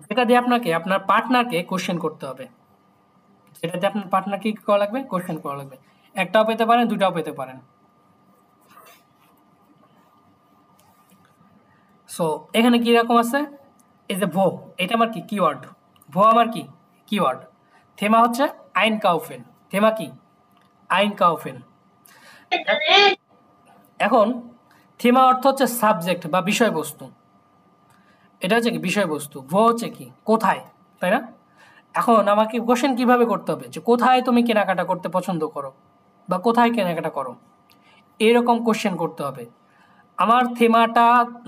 [SPEAKER 1] যেটা দিয়ে আপনাকে আপনার পার্টনারকে কোশ্চেন করতে হবে। যেটা দিয়ে আপনার পার্টনারকে কি করা লাগবে, কোশ্চেন করা লাগবে। একটাও পেতে পারেন, দুটাও পেতে পারেন। সো এখানে কি রকম আছে, এই যে ভো, এটা আমার কি কিওয়ার্ড, ভো আমার কি কিওয়ার্ড। থেমা হচ্ছে আইন কাউফেন, থেমা কি আইন কাউফেন। এখন থেমা অর্থ হচ্ছে সাবজেক্ট বা বিষয়বস্তু, এটা হচ্ছে কি বিষয়বস্তু। ভো হচ্ছে কি কোথায়, তাই না? এখন আমাকে কোশ্চেন কিভাবে করতে হবে, যে কোথায় তুমি কেনাকাটা করতে পছন্দ করো বা কোথায় কেনাকাটা করো, এরকম কোশ্চেন করতে হবে। আমার থেমাটা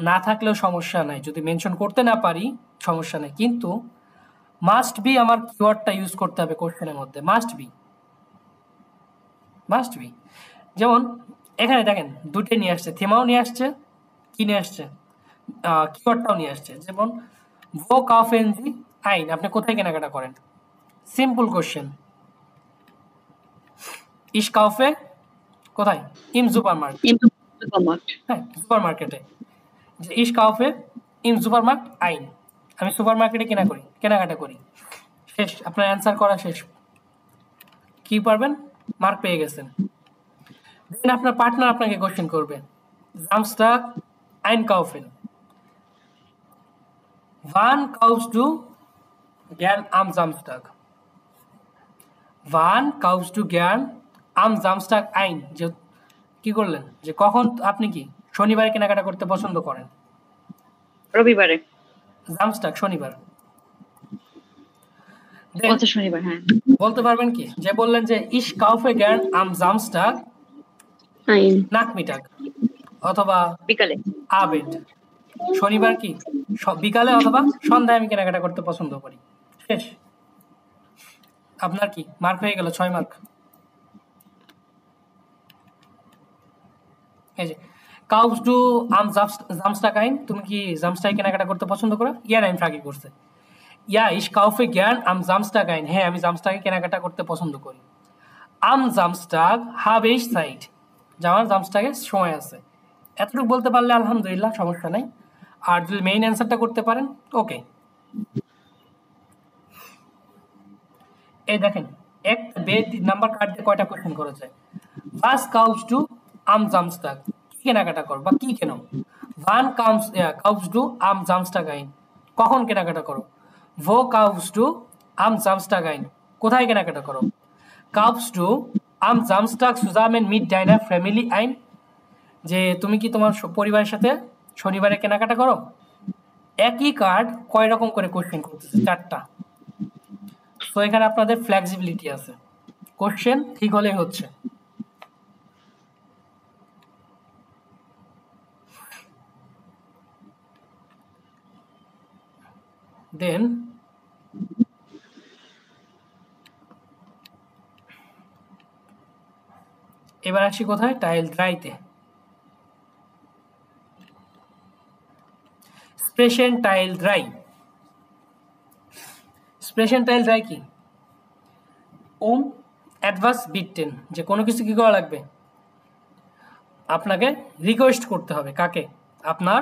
[SPEAKER 1] না থাকলেও সমস্যা নাই, যদি মেনশন করতে না পারি সমস্যা নেই, কিন্তু মাস্ট বি আমার কিওয়ার্ডটা ইউজ করতে হবে কোশ্চেনের মধ্যে, মাস্ট বি। যেমন এখানে দেখেন দুটোই নিয়ে আসছে, থেমাও নিয়ে আসছে, কি নিয়ে আসছে, কিওয়ার্ডটাও নিয়ে আসছে। যেমন ভো কাউফেনজি আইন, আপনি কোথায় কেনাকাটা করেন, সিম্পল কোশ্চেন। ইশ কাউফে কোথায়, ইম সুপারমার্কেট, হ্যাঁ সুপারমার্কেটে। ইশ কাউফে ইম সুপারমার্কেট আইন, আমি সুপারমার্কেটে কেনাকাটা করি, শেষ, আপনার অ্যান্সার করা শেষ। কি পারবেন, মার্ক পেয়ে গেছেন। দেন আপনার পার্টনার আপনাকে কোশ্চেন করবে, জামস্টাগ আইনকাউফেন, wann kaufst du gern am Samstag, wann kaufst du gern am Samstag ein, যে কি করলেন, যে কখন আপনি কি শনিবারে কেনাকাটা করতে পছন্দ করেন,
[SPEAKER 2] রবিবারে।
[SPEAKER 1] জামস্টাক শনিবার। Then
[SPEAKER 2] আচ্ছা শনিবার, হ্যাঁ।
[SPEAKER 1] বলতে পারবেন কি, যে বললেন যে ইশ কাউফে গ্যান আম জামস্টাক
[SPEAKER 5] Ein.
[SPEAKER 1] নাকমিটাগ অথবা
[SPEAKER 2] বিকালে।
[SPEAKER 1] আবেড, শনিবার কি বিকালে অথবা সন্ধ্যায় আমি কেনাকাটা করতে পছন্দ করি। শেষ। আপনার কি মার্ক হয়ে গেল 6 মার্ক। এই যে কাউস ডু আম জামস্টাক আইন, তুমি কি জামস্টাক কেনাকাটা করতে পছন্দ করো? ইয়া নাইন ফ্রাগি করছে। ইয়া ইশ কাউফে গ্যান আম জামস্টাক আইন, হ্যাঁ আমি জামস্টাকে কেনাকাটা করতে পছন্দ করি। আম জামস্টাক হাব ইশ সাইট, যে আমার জামস্টাকে সময় আছে। এতটুকু বলতে পারলে আলহামদুলিল্লাহ, সমস্যা নাই। আর যদি মেইন অ্যান্সারটা করতে পারেন ওকে। এই দেখেন এক নাম্বার কার্ড দিয়ে কয়টা কোশ্চেন করেছে। ওয়াস কাউস টু আম জামস্টাক, কি কেনাকাটা করো বা কি কেন। ওয়ান কাউস টু আম জামস্টাক আইন, কখন কেনাকাটা করো। ভো কাউস টু আম জামস্টাক আইন, কোথায় কেনাকাটা করো। কাউস টু আম জামস্টাক সুজামেন মিড ডাইনার ফ্যামিলি আইন, যে তুমি কি তোমার পরিবারের সাথে শনিবারে কেনাকাটা করো। একই কার্ড কয় রকম করে কোশ্চেন করতেছে, 4টা। তো এখানে আপনাদের ফ্লেক্সিবিলিটি আছে, কোশ্চেন ঠিক হলেই হচ্ছে। দেন এবার আসি কোথায়, টাইল ড্রাইতে। স্প্রেশন টাইল ড্রাই। স্প্রেশন টাইল ড্রাই কি, অ্যাডভান্স বিটটেন, যে কোনো কিছু কি করা লাগবে, আপনাকে রিকোয়েস্ট করতে হবে। কাকে, আপনার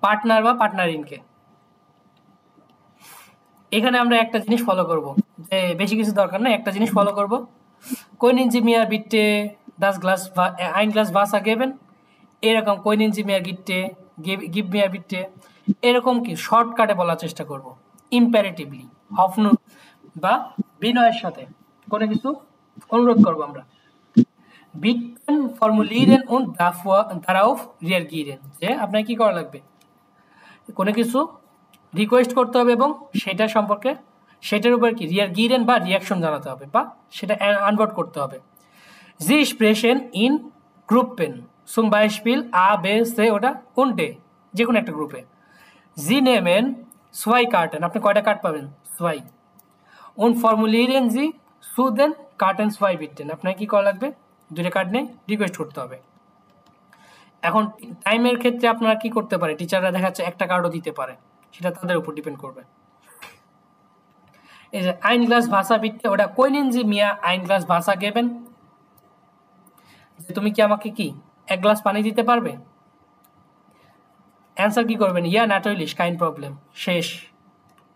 [SPEAKER 1] পার্টনার বা পার্টনারিনকে। এখানে আমরা একটা জিনিস ফলো করব, যে বেশি কিছু দরকার না, একটা জিনিস ফলো করব। Können Sie mir bitte das Glas, ein Glas Wasser geben? এরকম können Sie mir bitte, give mir bitte, এরকম কি শর্টকাটে বলার চেষ্টা করব, ইম্পারেটিভলি হফনুন বা বিনয়ের সাথে কোনো কিছু অনুরোধ করব আমরা। Bitten formulieren und darauf reagieren, যে আপনার কি করা লাগবে, কোনো কিছু রিকোয়েস্ট করতে হবে এবং সেটা সম্পর্কে সেটার উপর কি রিয়াগিরেন বা রিয়াকশন জানাতে হবে বা সেটা আনবোর্ড করতে হবে। জি স্প্রেশন in গ্রুপেন zum Beispiel A B C ওটা কোনটে, যে কোনো একটা গ্রুপে। জি নেমেন সোয়াই কার্টেন, আপনি কয়টা কার্ড পাবেন, সোয়াই। und formulieren Sie zu den Karten zwei bitten, আপনার কি করা লাগবে, 2টা কার্ড নিয়ে রিকোয়েস্ট করতে হবে। এখন টাইমের ক্ষেত্রে আপনারা কি করতে পারে, টিচাররা দেখাচ্ছে একটা কার্ডও দিতে পারে, সেটা তাদের উপর ডিপেন্ড করবে। এই যে আইন গ্লাস ভাষা বিটতে, ওটা কইনেন যে মিয়া আইন গ্লাস ভাষা গেবেন, যে তুমি কি আমাকে কি 1 গ্লাস পানি দিতে পারবে। অ্যান্সার কি করবেন, ইয়া ন্যাটোরিলিশ কাইন প্রবলেম। শেষ।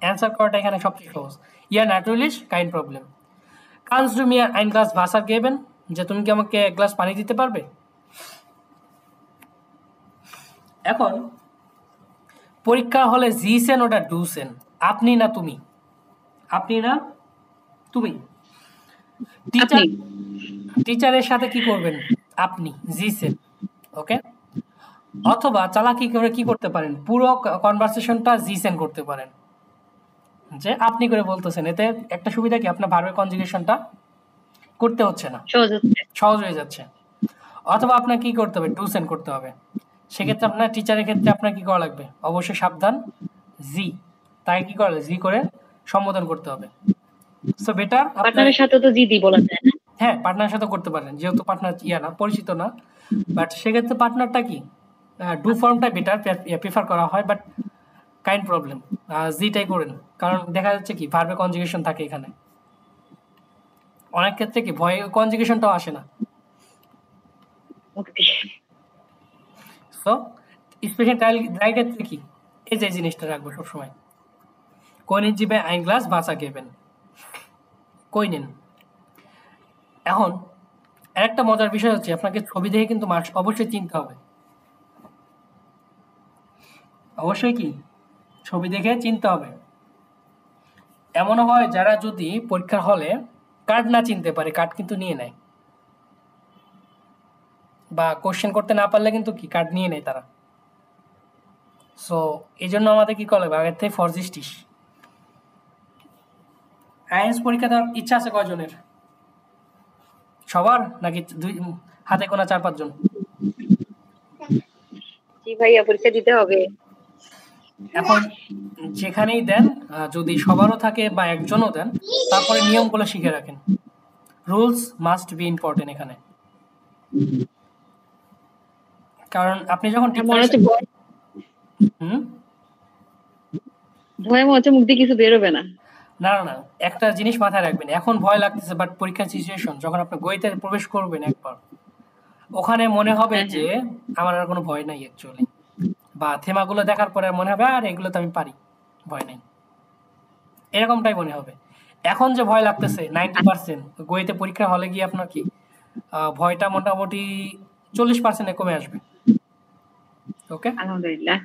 [SPEAKER 1] অ্যান্সার করাটা এখানে সবচেয়ে সহজ, ইয়া ন্যাটোরিলিশ কাইন প্রবলেম। কানস ডু মিয়া আইন গ্লাস ভাষা গেবেন, যে তুমি কি আমাকে 1 গ্লাস পানি দিতে পারবে। এখন পরীক্ষা হলে জিসেন ওটা ডুসেন, আপনি না তুমি, আপনি না তুমি। টিচারের সাথে কি করবেন, আপনি জিসেন, ওকে। অথবা চালাকি করে কি করতে পারেন, পুরো কনভারসেশনটা জিসেন করতে পারেন, যে আপনি করে বলতেছেন। এতে একটা সুবিধা কি, আপনার ভার্বের কনজুগেশনটা করতে হচ্ছে না, সহজ হয়ে যাচ্ছে। অথবা আপনার কি করতে হবে, ডুসেন করতে হবে। সেক্ষেত্রে আপনার টিচারের ক্ষেত্রে আপনার কি করা লাগবে, অবশ্যই সাবধান, জি, তাই কি করা, জি করে সম্বোধন করতে হবে। সো বেটার
[SPEAKER 2] পার্টনারের সাথে তো দিদি বলা যায় না।
[SPEAKER 1] হ্যাঁ, পার্টনারের সাথে করতে পারেন, যেহেতু পার্টনার না পরিচিত না, বাট সেক্ষেত্রে পার্টনারটা কি ডু ফর্মটা বেটার প্রিফার করা হয়, বাট কাইন্ড প্রবলেম জিটাই করেন, কারণ দেখা যাচ্ছে কি ভার্বের কনজুগেশন থাকে এখানে, অনেক ক্ষেত্রে কি ভয় কনজুগেশনটাও আসে না। সো স্পেশাল ড্রাই ক্ষেত্রে কি এই যে জিনিসটা রাখবো সবসময়, কোইনেন জিবে আইন গ্লাস বাসা গেবেন, কোইনেন। এখন আরেকটা মজার বিষয় হচ্ছে, আপনাকে ছবি দেখে কিন্তু মার্কস অবশ্যই চিনতে হবে, অবশ্যই কি ছবি দেখে চিনতে হবে। এমনও হয় যারা যদি পরীক্ষার হলে কার্ড না চিনতে পারে, কার্ড কিন্তু নিয়ে নেয়, বা কোশ্চেন করতে না পারলে কিন্তু কি কার্ড নিয়ে নেয় তারা। সো এই জন্য আমাদের কি করা লাগবে আগের থেকে ফরজিস্টিস। আইএলটিএস পরীক্ষা দেওয়ার ইচ্ছা আছে কয়জনের? সবার নাকি দুই হাতে গোনা 4-5 জন?
[SPEAKER 2] জি ভাইয়া, পরীক্ষা দিতে হবে।
[SPEAKER 1] এখন যেখানেই দেন যদি সবারও থাকে বা একজনও দেন, তারপরে নিয়মগুলো শিখে রাখেন। রুলস মাস্ট বি ইম্পর্টেন্ট এখানে, কারণ আপনি যখন
[SPEAKER 2] মনে হচ্ছে
[SPEAKER 1] হুম
[SPEAKER 2] ভয়ে মনে হচ্ছে মুখ দিয়ে কিছু বেরোবে না।
[SPEAKER 1] না না না, একটা জিনিস মাথায় রাখবেন, এখন ভয় লাগতেছে, বাট পরীক্ষার সিচুয়েশন যখন আপনি বইতে প্রবেশ করবেন একবার, ওখানে মনে হবে যে আমার আর কোনো ভয় নাই অ্যাকচুয়ালি, বা থেমাগুলো দেখার পরে মনে হবে আর এগুলো তো আমি পারি, ভয় নেই, এরকমটাই মনে হবে। এখন যে ভয় লাগতেছে 90%, গইতে পরীক্ষা হলে গিয়ে আপনার কি ভয়টা মোটামুটি 40% কমে আসবে। ওকে,
[SPEAKER 2] আলহামদুলিল্লাহ।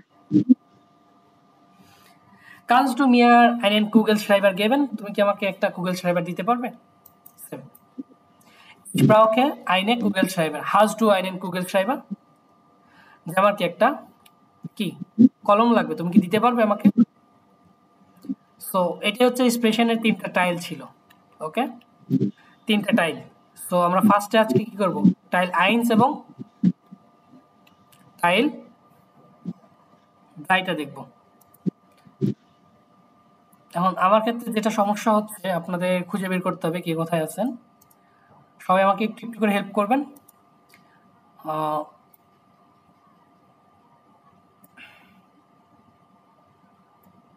[SPEAKER 1] Kannst du mir einen Kugelschreiber geben? তুমি কি আমাকে একটা Kugelschreiber দিতে পারবে? Ich brauche eine Kugelschreiber. Hast du einen Kugelschreiber? যে আমার কি একটা কি কলম লাগবে, তুমি কি দিতে পারবে আমাকে? সো এটা হচ্ছে এক্সপ্রেশনের 3টা টাইল ছিল। ওকে, 3টা টাইল। সো আমরা ফার্স্টে আজকে কি করব, টাইল 1 এবং টাইল 2টা দেখব। এখন আমার ক্ষেত্রে যেটা সমস্যা হচ্ছে, আপনাদের খুঁজে বের করতে হবে কে কোথায় আছেন। সবাই আমাকে একটু একটু করে হেল্প করবেন।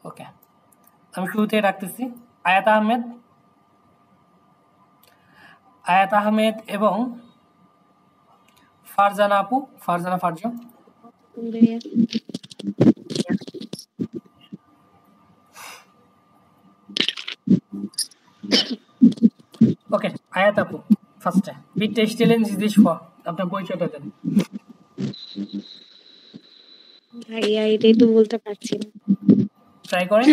[SPEAKER 1] ওকে, আমি শুরুতে রাখতেছি আয়াত আহমেদ এবং ফারজানা আপু, ফারজানা ফারজু। ওকে, আয়াত আপু ফার্স্টে। বিট চ্যালেঞ্জ দিস ফর, আপনার পরিচয়টা দেন।
[SPEAKER 5] ভাইয়া এটাই তো বলতে পারছি না।
[SPEAKER 1] ট্রাই করেন।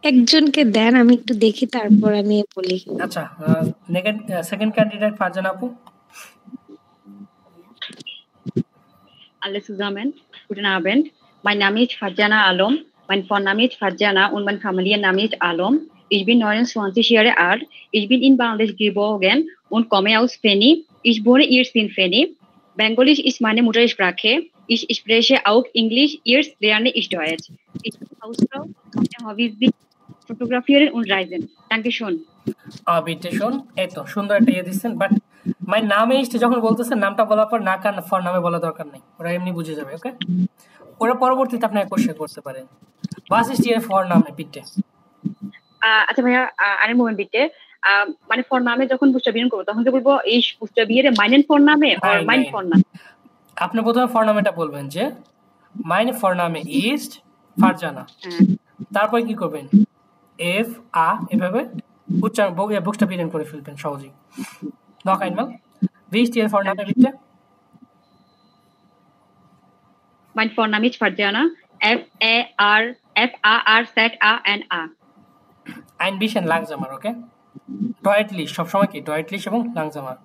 [SPEAKER 5] একজনকে দেন, আমি একটু দেখি, তারপর আমি বলি।
[SPEAKER 1] আচ্ছা, সেকেন্ড ক্যান্ডিডেট ফারজানা আপু।
[SPEAKER 2] Alle zusammen, guten Abend. Mein Name ist Farjana Alom. Mein Vorname ist Farjana und mein Familienname ist Alom. Ich bin 29 Jahre alt. Ich bin in Bangladesch geboren und komme aus Feni. Ich wohne jetzt in Feni. Bengalisch ist meine Muttersprache. Ich spreche auch Englisch. Jetzt lerne ich Deutsch. Ich bin Hausfrau. Meine Hobbys sind Fotografieren und Reisen. Dankeschön.
[SPEAKER 1] বিটে শোন, এই তো সুন্দর একটা ইয়ে দিচ্ছেন, but my নামে ইস্টে যখন বলতেছেন নামটা বলার পর না কার ফর নামে বলা দরকার নেই, ওরা এমনি বুঝে যাবে। ওকে, ওরা পরবর্তীতে আপনাকে কোশ্চেন করতে পারেন। Was ist Ihr Vorname bitte?
[SPEAKER 2] আচ্ছা ভাইয়া, আরেক মোমেন্ট দিতে মানে ফরনামে যখন বুস্টাবিয়ন করবো তখন কি বলবো এই বুস্টাবিয়ারে মাইনেন ফরনামে অর মাইন ফরনামে?
[SPEAKER 1] আপনি প্রথমে ফরনামেটা বলবেন যে মাইন ফরনামে ইস্ট ফারজানা, তারপর কি করবেন এফ আ এভাবে উচ্চারণ বুস্টাবিয়ন করে ফেলবেন সহজেই। Noch einmal. Wie ist Ihr Vorname bitte?
[SPEAKER 2] Mein Vorname ist Farjana. F-A-R-Z-A-N-A.
[SPEAKER 1] Ein bisschen langsamer, okay? Deutlich, সবসময় কি deutlich এবং langsamer.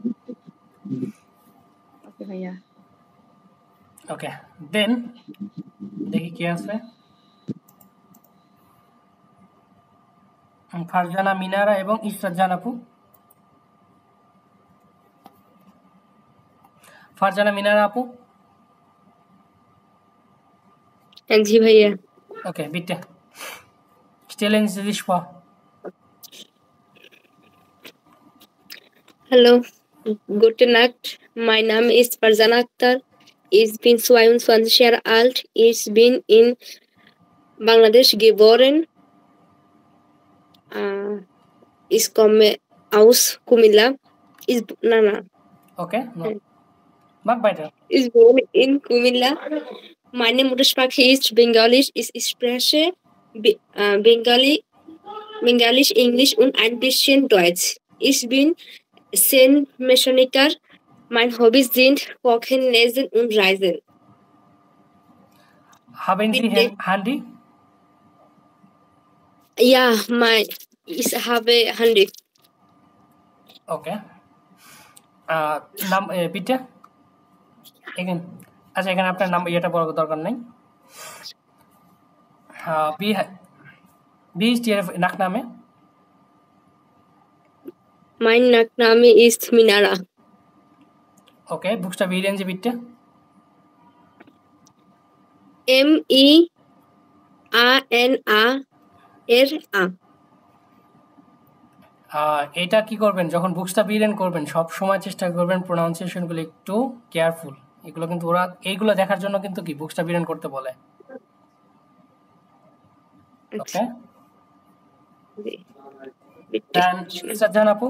[SPEAKER 2] ওকে ভাইয়া।
[SPEAKER 1] ওকে, দেন দেখি কি আছে। ফারজানা মিনারা এবং ইসরাত জান আপু। ফারজানা মিনারা আপু।
[SPEAKER 5] জি ভাইয়া।
[SPEAKER 1] Okay, bitte. Stellen Sie sich vor.
[SPEAKER 5] Hallo, gute Nacht. Mein Name ist Farzana Akhtar. Ich bin 22 Jahre alt. Ich bin in Bangladesch geboren. Ich komme aus Kumilla.
[SPEAKER 1] Okay, no. Mach weiter.
[SPEAKER 5] Ich wohne in Kumilla. Meine Muttersprache ist Bengalisch. Ich spreche Bengalisch, Englisch und ein bisschen Deutsch. Ich bin Szenenmechaniker. Meine Hobbys sind Kochen, Lesen und Reisen.
[SPEAKER 1] Haben Sie Handy?
[SPEAKER 5] Ja, ich habe Handy.
[SPEAKER 1] Okay. নাম bitte? আচ্ছা, এখানে আপনার নাম ইয়েটা বলার দরকার নাই। Wie ist Ihr Nachname?
[SPEAKER 5] Mein Nachname ist Minara.
[SPEAKER 1] Okay, buchstabieren Sie bitte.
[SPEAKER 5] MEANARA.
[SPEAKER 1] এটা কি করবেন যখন বুকস্টাবিরেন করবেন সব সময় চেষ্টা করবেন প্রোনাউন্সিয়েশনগুলো একটু কেয়ারফুল। এগুলো কিন্তু ওরা এইগুলো দেখার জন্য কিন্তু কি বুকস্টাবিরেন করতে বলে। ওকে, দেন ইসরাত জাহান আপু।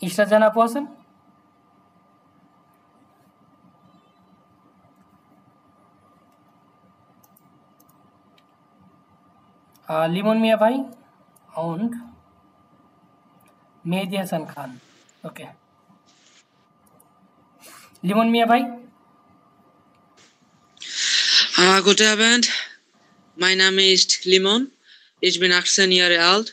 [SPEAKER 1] ইসরাত জাহান আপু আছেন? লিমন মিয়া ভাই und মেহেদি হাসান খান। ওকে, লিমন মিয়া ভাই।
[SPEAKER 7] Guten Abend, mein Name ist Limon. Ich bin 18 Jahre alt.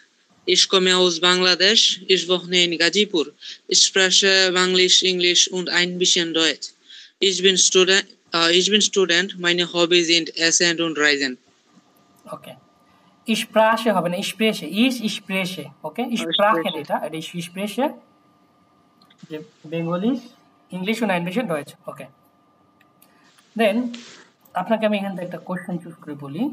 [SPEAKER 7] Ich komme aus Bangladesch. Ich wohne in Gazipur. Ich spreche Englisch, Englisch und ein bisschen Deutsch. Ich bin Student. Meine Hobbys sind Essen und Reisen.
[SPEAKER 1] Okay, ich spreche হবে না, ich spreche, ওকে, ich spreche এটা ich spreche যে Bengali, English und ein bisschen Deutsch। ওকে, দেন আপনাকে আমি এখান থেকে একটা question choose করে বলি।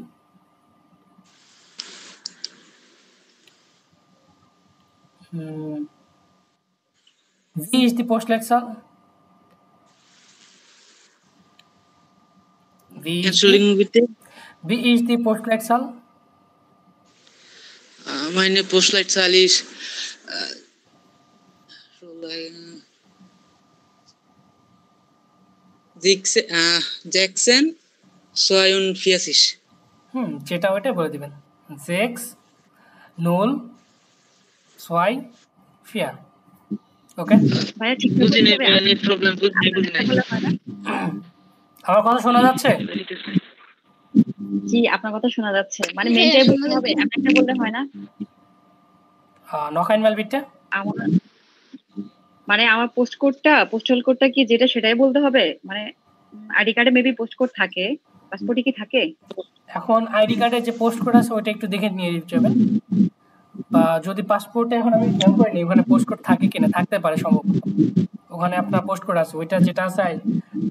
[SPEAKER 1] Wie ist die Postleitzahl?
[SPEAKER 7] Entschuldigung bitte.
[SPEAKER 1] Wie ist die Postleitzahl?
[SPEAKER 7] Meine Postleitzahl ist Jackson 42।
[SPEAKER 1] যেটা ওইটা বলে দিবেন 602। ওকে,
[SPEAKER 2] ভাইয়া ঠিক
[SPEAKER 7] বুঝিনি, নেট প্রবলেম, বুঝিনি।
[SPEAKER 1] আমার কথা শোনা যাচ্ছে?
[SPEAKER 2] জি, আপনার কথা শোনা যাচ্ছে। মানে
[SPEAKER 4] হ্যাঁ,
[SPEAKER 2] মেনটাই
[SPEAKER 4] শোনা
[SPEAKER 2] বলতে হবে,
[SPEAKER 4] যাচ্ছে।
[SPEAKER 2] আপনাকে বললে হয় না?
[SPEAKER 1] নখাইন মালবিটটা
[SPEAKER 2] আমার মানে আমার পোস্টাল কোডটা কি যেটা সেটাই বলতে হবে? মানে আইডি কার্ডে মেবি পোস্ট কোড থাকে, পাসপোর্টে কি থাকে?
[SPEAKER 1] এখন আইডি কার্ডে যে পোস্ট কোড আছে ওইটা একটু দেখে নিয়ে যাবেন, বা যদি পাসপোর্টে এখন আমি খেয়াল করিনি ওখানে পোস্ট কোড থাকে কিনা, থাকতে পারে সম্ভবত। ওখানে আপনার পোস্ট কোড আছে, ওইটা যেটা আছে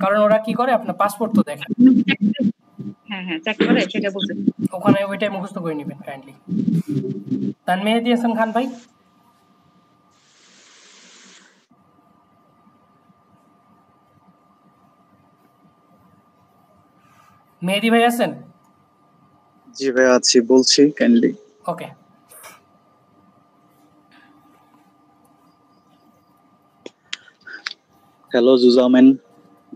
[SPEAKER 1] কারণ ওরা কি করে আপনার পাসপোর্ট তো দেখে।
[SPEAKER 2] হ্যাঁ হ্যাঁ, চেক করে সেটা বলতে।
[SPEAKER 1] ওখানে ওইটাই মুখস্থ করে নেবেন কাইন্ডলি। তান মেহেদি হাসান খান ভাই। মেহেদি ভাই আছেন?
[SPEAKER 6] জি ভাই আছি, বলছি kindly.
[SPEAKER 1] Okay,
[SPEAKER 6] Hallo zusammen,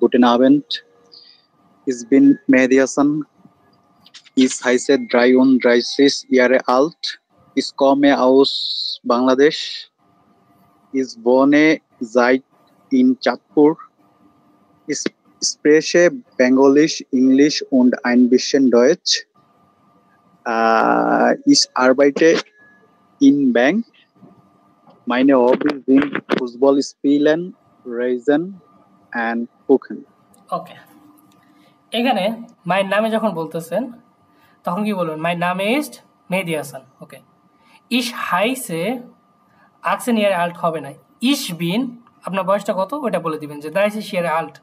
[SPEAKER 6] guten Abend. Ich bin Mehdi Hassan. Ich heiße 33 Jahre alt. Ich komme aus Bangladesch. Ich wohne seit in Chatpur. Ich spreche Bengalisch, Englisch und ein bisschen Deutsch. Ich arbeite in Bank. Meine Hobbys sind Fußball spielen, Reisen and cooking.
[SPEAKER 1] ওকে, এখানে মায়ের নামে যখন বলতেছেন তখন কি বলবেন? মাই নামে is Mehedi Hasan. ওকে, ইশ হাইসে 18 ইয়ারে আল্ট হবে না, ইশ বিন আপনার বয়সটা কত ওটা বলে দিবেন যে 30 ইয়ারে আল্ট।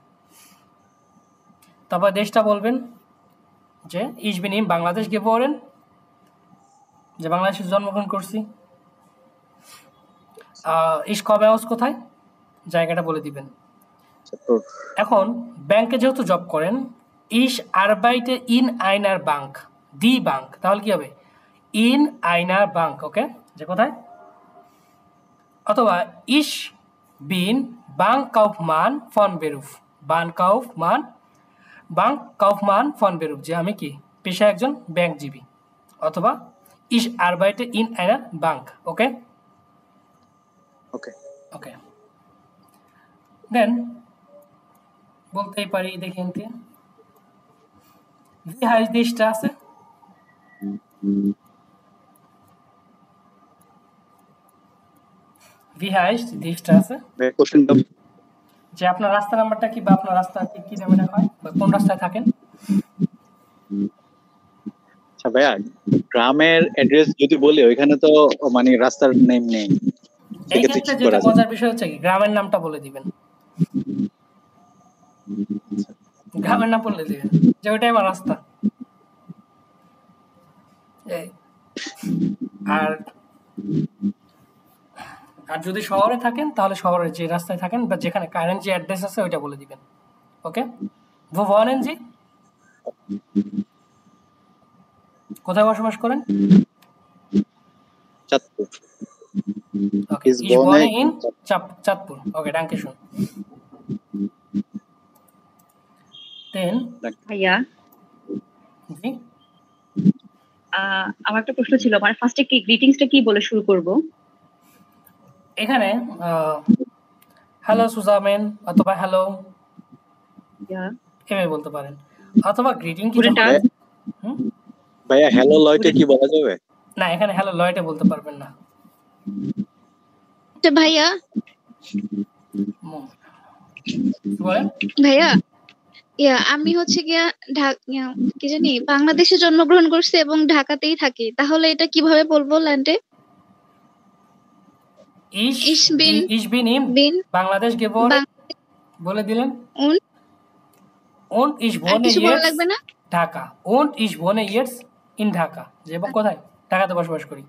[SPEAKER 1] তারপর দেশটা বলবেন যে ইশ বিন ইন বাংলাদেশ গeboren, যে বাংলাদেশে জন্মগ্রহণ করছি। ইশ কবে আউস কোথায়, জায়গাটা বলে দিবেন। এখন ব্যাংকে যেহেতু জব করেন, ইশ আরবাইটে ইন আইনার বাঙ্ক, দি বাঙ্ক, তাহলে কি হবে? In আইনার bank. ওকে, যে কোথায়? অথবা ইশ বিন বাঙ্ক কাউফমান ফন বেরুফ, বাঙ্ক কাউফমান ফন বেরুফ, যে আমি কি পেশায় একজন ব্যাংকজীবী। অথবা ইশ আরবাইটে ইন আইনার বাঙ্ক। ওকে
[SPEAKER 6] ওকে
[SPEAKER 1] ওকে, দেন বলতেই পারি দেখেন কি Wie heißt die Straße? Wie heißt die Straße?
[SPEAKER 6] কোশ্চেনটা
[SPEAKER 1] যে আপনার রাস্তা নাম্বারটা কি বা আপনার রাস্তা কি নামে ডাকা হয় বা কোন রাস্তায় থাকেন?
[SPEAKER 6] আচ্ছা ভাইয়া, গ্রামের অ্যাড্রেস যদি বলি ওইখানে তো মানে রাস্তার নেম নেই,
[SPEAKER 1] এই
[SPEAKER 6] সেক্ষেত্রে
[SPEAKER 1] ক্ষেত্রে
[SPEAKER 6] কি
[SPEAKER 1] যেটা
[SPEAKER 6] করা যায়?
[SPEAKER 1] মজার বিষয় হচ্ছে কি গ্রামের নামটা বলে দিবেন, গ্রামের নাম বলে দিবেন যে ওইটাই আমার রাস্তা। এই আর আর যদি শহরে থাকেন তাহলে শহরের যে রাস্তায় থাকেন বা যেখানে কারেন্ট যে অ্যাড্রেস আছে ওইটা বলে দিবেন। ওকে, वो वॉर्नन जी কোথায় বসবাস করেন?
[SPEAKER 6] চাঁদপুর।
[SPEAKER 1] ওকে,
[SPEAKER 6] Is
[SPEAKER 1] ich
[SPEAKER 6] born
[SPEAKER 1] wohne in
[SPEAKER 6] in
[SPEAKER 1] Chandpur. Okay, danke schön. Then
[SPEAKER 2] ভাইয়া
[SPEAKER 1] জি,
[SPEAKER 2] আমার একটা প্রশ্ন ছিল, মানে ফার্স্টে কি গ্রিটিংসটা কি বলে শুরু করব?
[SPEAKER 1] এখানে হ্যালো সুজামেন অথবা হ্যালো
[SPEAKER 2] ইয়া
[SPEAKER 1] এভাবে বলতে পারেন, অথবা গ্রিটিং কি
[SPEAKER 2] Guten
[SPEAKER 1] যখন
[SPEAKER 2] Tag.
[SPEAKER 1] হুম?
[SPEAKER 6] ভাইয়া হ্যালো লয়কে কি বলা যাবে?
[SPEAKER 1] না, এখানে হ্যালো লয়টে বলতে পারবেন না।
[SPEAKER 4] আচ্ছা ভাইয়া,
[SPEAKER 1] হুম, বলেন।
[SPEAKER 4] ভাইয়া আমি হচ্ছে গিয়া কি জানি বাংলাদেশে জন্মগ্রহণ করছি এবং ঢাকাতেই থাকি, তাহলে এটা কিভাবে বলবো ল্যান্ডে? Ich
[SPEAKER 1] Ich bin in
[SPEAKER 4] bin
[SPEAKER 1] Bangladesh geboren বলে দিলেন।
[SPEAKER 4] und
[SPEAKER 1] Und ich
[SPEAKER 4] আর
[SPEAKER 1] wohne
[SPEAKER 4] কিছু বলা
[SPEAKER 1] jetzt
[SPEAKER 4] লাগবে না?
[SPEAKER 1] Dhaka. Und ich wohne jetzt in Dhaka. যে এবং কোথায়? ঢাকাতে বসবাস করি।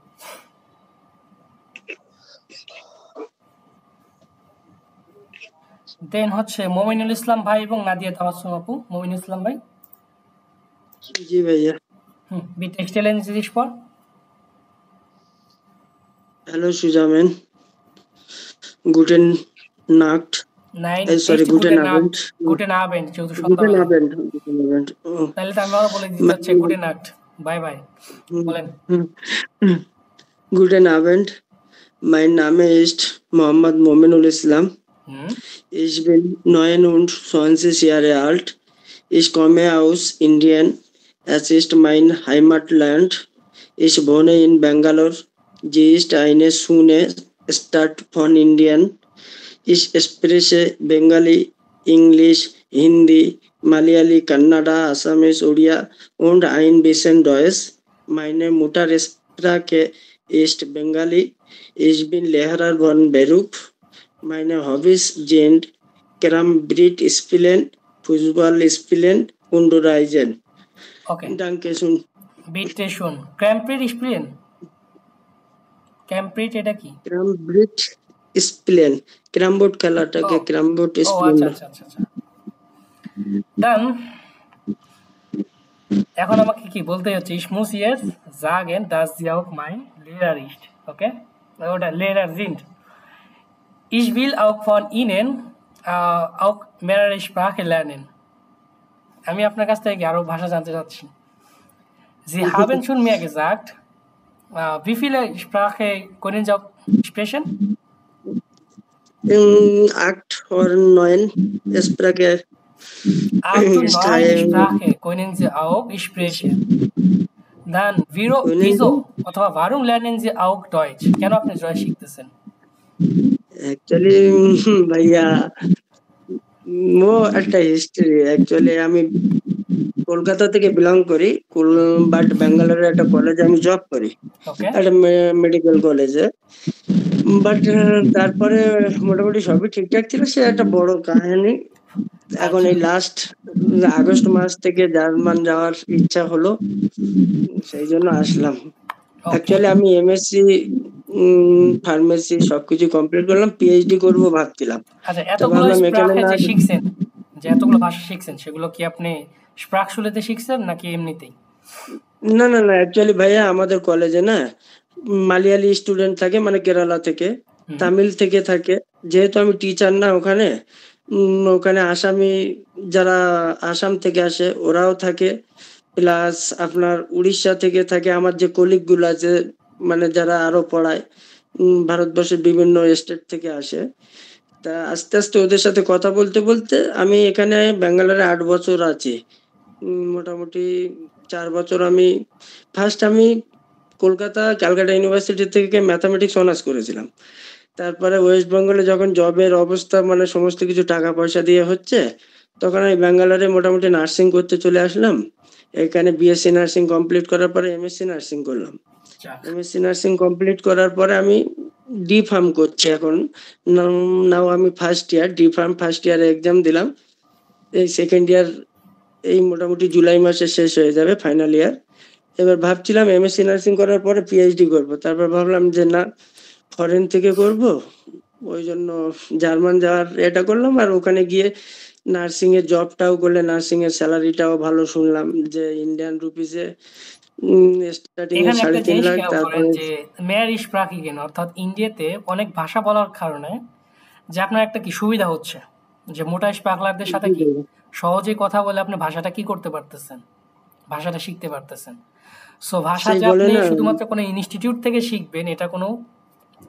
[SPEAKER 1] দেন হচ্ছে মমিনুল ইসলাম ভাই এবং নাদিয়া তাবাসসুম আপু। মমিনুল ইসলাম ভাই।
[SPEAKER 8] জি ভাইয়া।
[SPEAKER 1] Wie stellen Sie sich vor?
[SPEAKER 8] Hallo zusammen. Guten Nacht.
[SPEAKER 1] Nein,
[SPEAKER 8] sorry,
[SPEAKER 1] nicht
[SPEAKER 8] guten Abend.
[SPEAKER 1] Guten Abend, যেহেতু
[SPEAKER 8] Guten
[SPEAKER 1] সন্ধ্যাবেলা।
[SPEAKER 8] Abend. Guten Abend.
[SPEAKER 1] তাহলে তো আমরা বলে দিতে হচ্ছে Gute Nacht. Bye bye. বলেন।
[SPEAKER 8] Guten Abend. Mein Name ist Mohammad Mominul Islam. Ich bin 29 Jahre alt. Ich komme aus Indien. Es ist mein Heimatland. Ich wohne in Bangalore. Sie ist eine schöne Stadt von Indien. Ich spreche Bengali, Englisch, Hindi, Malayali, Kannada, Assamese, Odia und ein bisschen Deutsch. Meine Muttersprache ist Bengali. Ich bin Lehrer von Beruf. Meine Hobbys sind Krambrit spielen, Fußball spielen und Reisen.
[SPEAKER 1] Okay.
[SPEAKER 8] Danke schön.
[SPEAKER 1] Bitte schön. Krambrit spielen? Krambrit এটা কি?
[SPEAKER 8] Krambrit spielen. ক্রামবোর্ড খেলাটাকে ক্রামবোর্ড spin.
[SPEAKER 1] আচ্ছা। ডান। এখন আমাকে কি বলতে হচ্ছে? Ich muss jetzt sagen, dass Sie auch mein Lehrer ist. Okay? Oder Lehrer sind. Ich will auch von Ihnen auch mehrere Sprachen lernen. আমি আপনার কাছ থেকে আরো ভাষা জানতে চাচ্ছি। Sie haben schon mir gesagt, wie viele Sprachen können Sie auch sprechen?
[SPEAKER 8] 8 oder 9 Sprache.
[SPEAKER 1] 8 zu 9 Sprache können Sie auch sprechen. Dann wieso অথবা warum lernen Sie auch Deutsch? কেন আপনি Deutsch শিখতেছেন?
[SPEAKER 8] Actually ভাইয়া একটা হিস্ট্রি। অ্যাকচুয়ালি আমি কলকাতা থেকে belong করি, but ব্যাঙ্গালোরের একটা কলেজে আমি জব করি, একটা মেডিকেল কলেজে। বাট তারপরে মোটামুটি সবই ঠিকঠাক ছিল, সে একটা বড় কাহিনী। এখন এই লাস্ট আগস্ট মাস থেকে জার্মান যাওয়ার ইচ্ছা হলো, সেই জন্য আসলাম। অ্যাকচুয়ালি আমি এমএসসি ফার্মেসি সবকিছু কমপ্লিট করলাম, পিএইচডি করব ভাবছিলাম।
[SPEAKER 1] আচ্ছা, এতগুলো স্প্রাখে যে শিখছেন, যে এতগুলো ভাষা শিখছেন, সেগুলো কি আপনি স্প্রাখশুলেতে শিখছেন নাকি এমনিতেই?
[SPEAKER 8] না, অ্যাকচুয়ালি ভাইয়া আমাদের কলেজে না মালয়ালি স্টুডেন্ট থাকে, মানে কেরালা থেকে, তামিল থেকে থাকে। যেহেতু আমি টিচার না ওখানে, ওখানে আসামি যারা আসাম থেকে আসে ওরাও থাকে, প্লাস আপনার উড়িষ্যা থেকে থাকে। আমার যে কলিগ গুলো আছে, মানে যারা আরো পড়ায়, ভারতবর্ষের বিভিন্ন স্টেট থেকে আসে। তা আস্তে আস্তে ওদের সাথে কথা বলতে বলতে আমি এখানে ব্যাঙ্গালোরে 8 বছর আছি। মোটামুটি 4 বছর আমি ফার্স্ট আমি কলকাতা ক্যালকাটা ইউনিভার্সিটি থেকে ম্যাথামেটিক্স অনার্স করেছিলাম। তারপরে ওয়েস্ট বেঙ্গলে যখন জবের অবস্থা মানে সমস্ত কিছু টাকা পয়সা দিয়ে হচ্ছে, তখন আমি ব্যাঙ্গালোরে মোটামুটি নার্সিং করতে চলে আসলাম। এখানে বিএসসি নার্সিং কমপ্লিট করার পরে এমএসসি নার্সিং করলাম।
[SPEAKER 1] যাক,
[SPEAKER 8] এমএসসি নার্সিং কমপ্লিট করার পরে আমি ডি ফার্ম করছি এখন। নাও আমি first year, D farm first ইয়ারে এক্সাম দিলাম। এই সেকেন্ড ইয়ার এই মোটামুটি জুলাই মাসে শেষ হয়ে যাবে, ফাইনাল ইয়ার। এবার ভাবছিলাম এমএসসি নার্সিং করার পরে পিএইচডি করব, তারপর ভাবলাম যে না, ফরেন থেকে করব। ওই জন্য জার্মান যাওয়ার এটা করলাম। আর ওখানে গিয়ে নার্সিং এর জবটাও করলে নার্সিং এর স্যালারিটাও ভালো শুনলাম, যে ইন্ডিয়ান রুপিসে স্টার্টিং এ
[SPEAKER 1] এখানে একটা
[SPEAKER 8] 3.5
[SPEAKER 1] জিনিস
[SPEAKER 8] লাখ।
[SPEAKER 1] খেয়াল করেন
[SPEAKER 8] তারপরে
[SPEAKER 1] যে মেয়ার স্প্রাকিগেন অর্থাৎ ইন্ডিয়াতে অনেক ভাষা বলার কারণে যে আপনার একটা কি সুবিধা হচ্ছে যে মোটা স্প্রাকলারদের সাথে কি সহজে কথা বলে আপনি ভাষাটা কি করতে পারতেছেন, ভাষাটা শিখতে পারতেছেন। সো ভাষা
[SPEAKER 8] সেই
[SPEAKER 1] যে
[SPEAKER 8] বলে
[SPEAKER 1] আপনি
[SPEAKER 8] না,
[SPEAKER 1] শুধুমাত্র কোনো ইনস্টিটিউট থেকে শিখবেন এটা কোনো